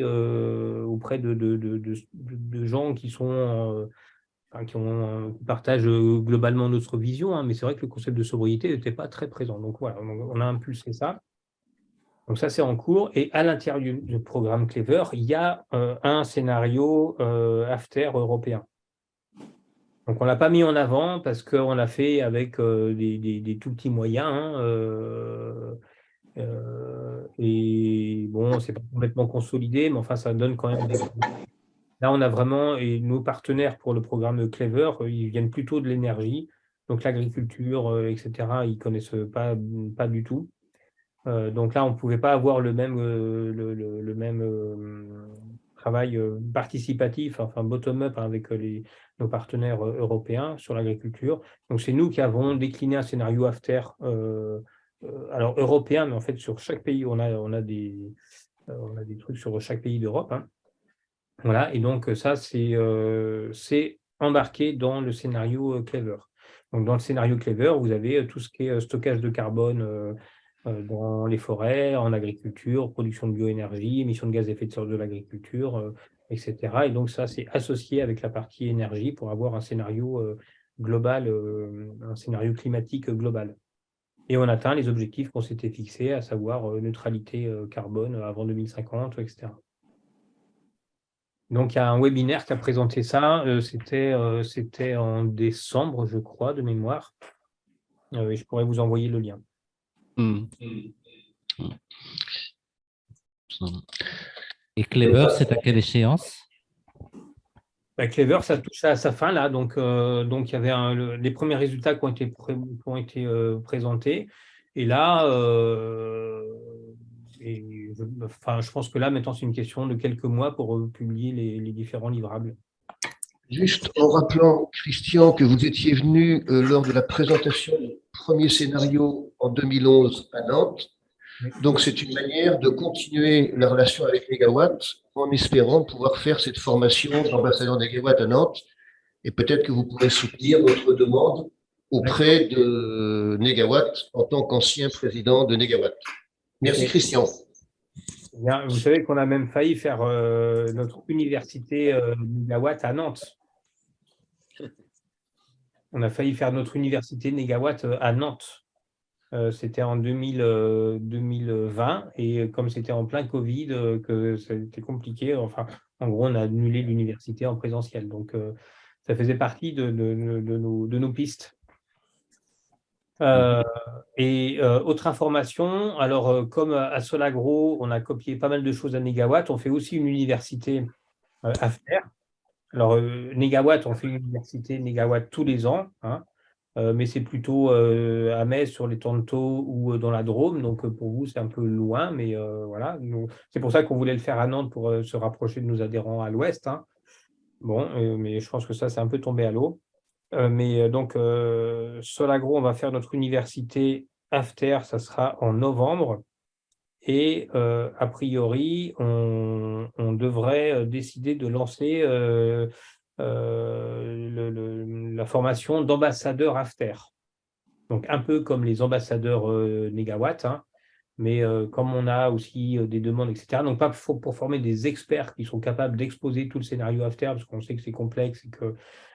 auprès de gens qui sont qui partagent globalement notre vision, hein, mais c'est vrai que le concept de sobriété n'était pas très présent. Donc voilà, on a impulsé ça. Donc ça, c'est en cours. Et à l'intérieur du programme Clever, il y a un scénario After européen. Donc on ne l'a pas mis en avant parce qu'on l'a fait avec des tout petits moyens, hein, et bon, c'est pas complètement consolidé, mais enfin, ça donne quand même des... Là, on a vraiment, et nos partenaires pour le programme Clever, ils viennent plutôt de l'énergie, donc l'agriculture, etc., ils ne connaissent pas du tout. Donc là, on ne pouvait pas avoir le même travail participatif, enfin bottom-up, hein, avec nos partenaires européens sur l'agriculture. Donc c'est nous qui avons décliné un scénario After, alors européen, mais en fait sur chaque pays, on a des trucs sur chaque pays d'Europe, hein. Voilà, et donc ça, c'est embarqué dans le scénario Clever. Donc dans le scénario Clever, vous avez tout ce qui est stockage de carbone dans les forêts, en agriculture, production de bioénergie, émissions de gaz à effet de serre de l'agriculture, etc. Et donc ça, c'est associé avec la partie énergie pour avoir un scénario global, un scénario climatique global. Et on atteint les objectifs qu'on s'était fixés, à savoir neutralité carbone avant 2050, etc. Donc, il y a un webinaire qui a présenté ça. C'était en décembre, je crois, de mémoire. Et je pourrais vous envoyer le lien. Et Clever, c'est à quelle échéance? Clever, ça touche à sa fin là. Donc il y avait les premiers résultats qui ont été présentés. Et là, je pense que là, maintenant, c'est une question de quelques mois pour publier les différents livrables. Juste en rappelant, Christian, que vous étiez venu lors de la présentation du premier scénario en 2011 à Nantes. Donc, c'est une manière de continuer la relation avec Négawatt en espérant pouvoir faire cette formation d'ambassadeur Négawatt à Nantes. Et peut-être que vous pourrez soutenir notre demande auprès de Négawatt en tant qu'ancien président de Négawatt. Merci, Christian. Bien, vous savez qu'on a même failli faire notre université Négawatt à Nantes. On a failli faire notre université Négawatt à Nantes. C'était en 2020 et comme c'était en plein Covid, que c'était compliqué. Enfin, en gros, on a annulé l'université en présentiel. Donc, ça faisait partie de nos pistes. Autre information, alors comme à Solagro, on a copié pas mal de choses à Négawatt, on fait aussi une université AFTER. Alors, Négawatt, on fait une université Négawatt tous les ans, hein, mais c'est plutôt à Metz, sur les Tantaux ou dans la Drôme. Donc, pour vous, c'est un peu loin, mais voilà. C'est pour ça qu'on voulait le faire à Nantes pour se rapprocher de nos adhérents à l'Ouest. Hein. Bon, mais je pense que ça, c'est un peu tombé à l'eau. Donc, Solagro, on va faire notre université AFTER, ça sera en novembre. Et a priori, on devrait décider de lancer la formation d'ambassadeur AFTER. Donc, un peu comme les ambassadeurs Négawatt, hein, mais comme on a aussi des demandes, etc. Donc, pas pour former des experts qui sont capables d'exposer tout le scénario AFTER, parce qu'on sait que c'est complexe,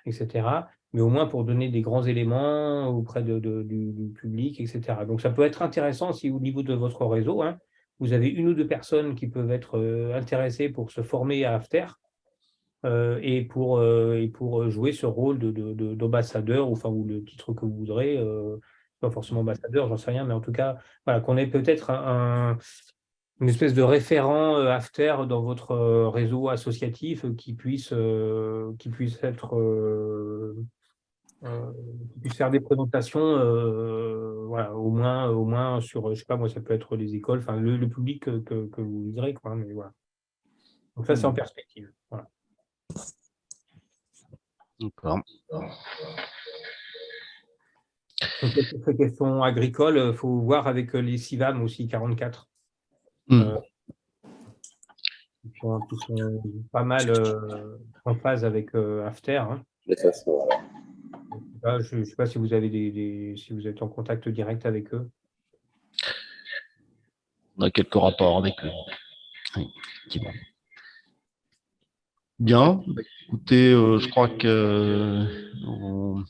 etc. Mais au moins pour donner des grands éléments auprès du public, etc. Donc, ça peut être intéressant si au niveau de votre réseau, hein, vous avez une ou deux personnes qui peuvent être intéressées pour se former à AFTER et pour jouer ce rôle d'ambassadeur, ou le titre que vous voudrez, pas forcément ambassadeur, j'en sais rien, mais en tout cas, voilà, qu'on ait peut-être une espèce de référent AFTER dans votre réseau associatif qui puisse faire des présentations, voilà, au moins sur, je sais pas moi, ça peut être les écoles, enfin le public que vous viserez, quoi, mais voilà. Donc ça, c'est en perspective. Voilà. D'accord. Donc, pour ces questions agricoles, il faut voir avec les CIVAM aussi, 44. Qui sont pas mal en phase avec AFTER. Hein. Je ne sais pas si vous avez si vous êtes en contact direct avec eux. On a quelques rapports avec eux. Oui, effectivement. Bien, écoutez, je crois que je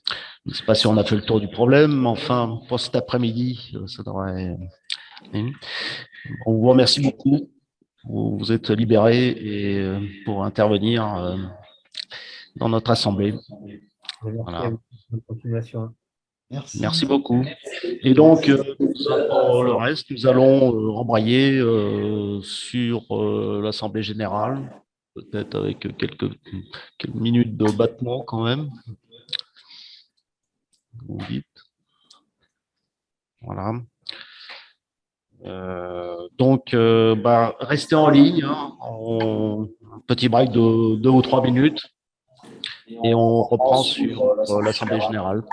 ne sais pas si on a fait le tour du problème, mais enfin, pour cet après-midi, ça devrait. On vous remercie beaucoup. Vous êtes libérés et pour intervenir dans notre assemblée. Merci voilà. à vous. Bonne continuation. Merci beaucoup. Et donc, pour le reste, nous allons rembrayer sur l'Assemblée générale, peut-être avec quelques minutes de battement quand même. Vous dites. Voilà. Donc, restez en ligne, hein, un petit break de 2 ou 3 minutes, et on reprend sur l'Assemblée générale.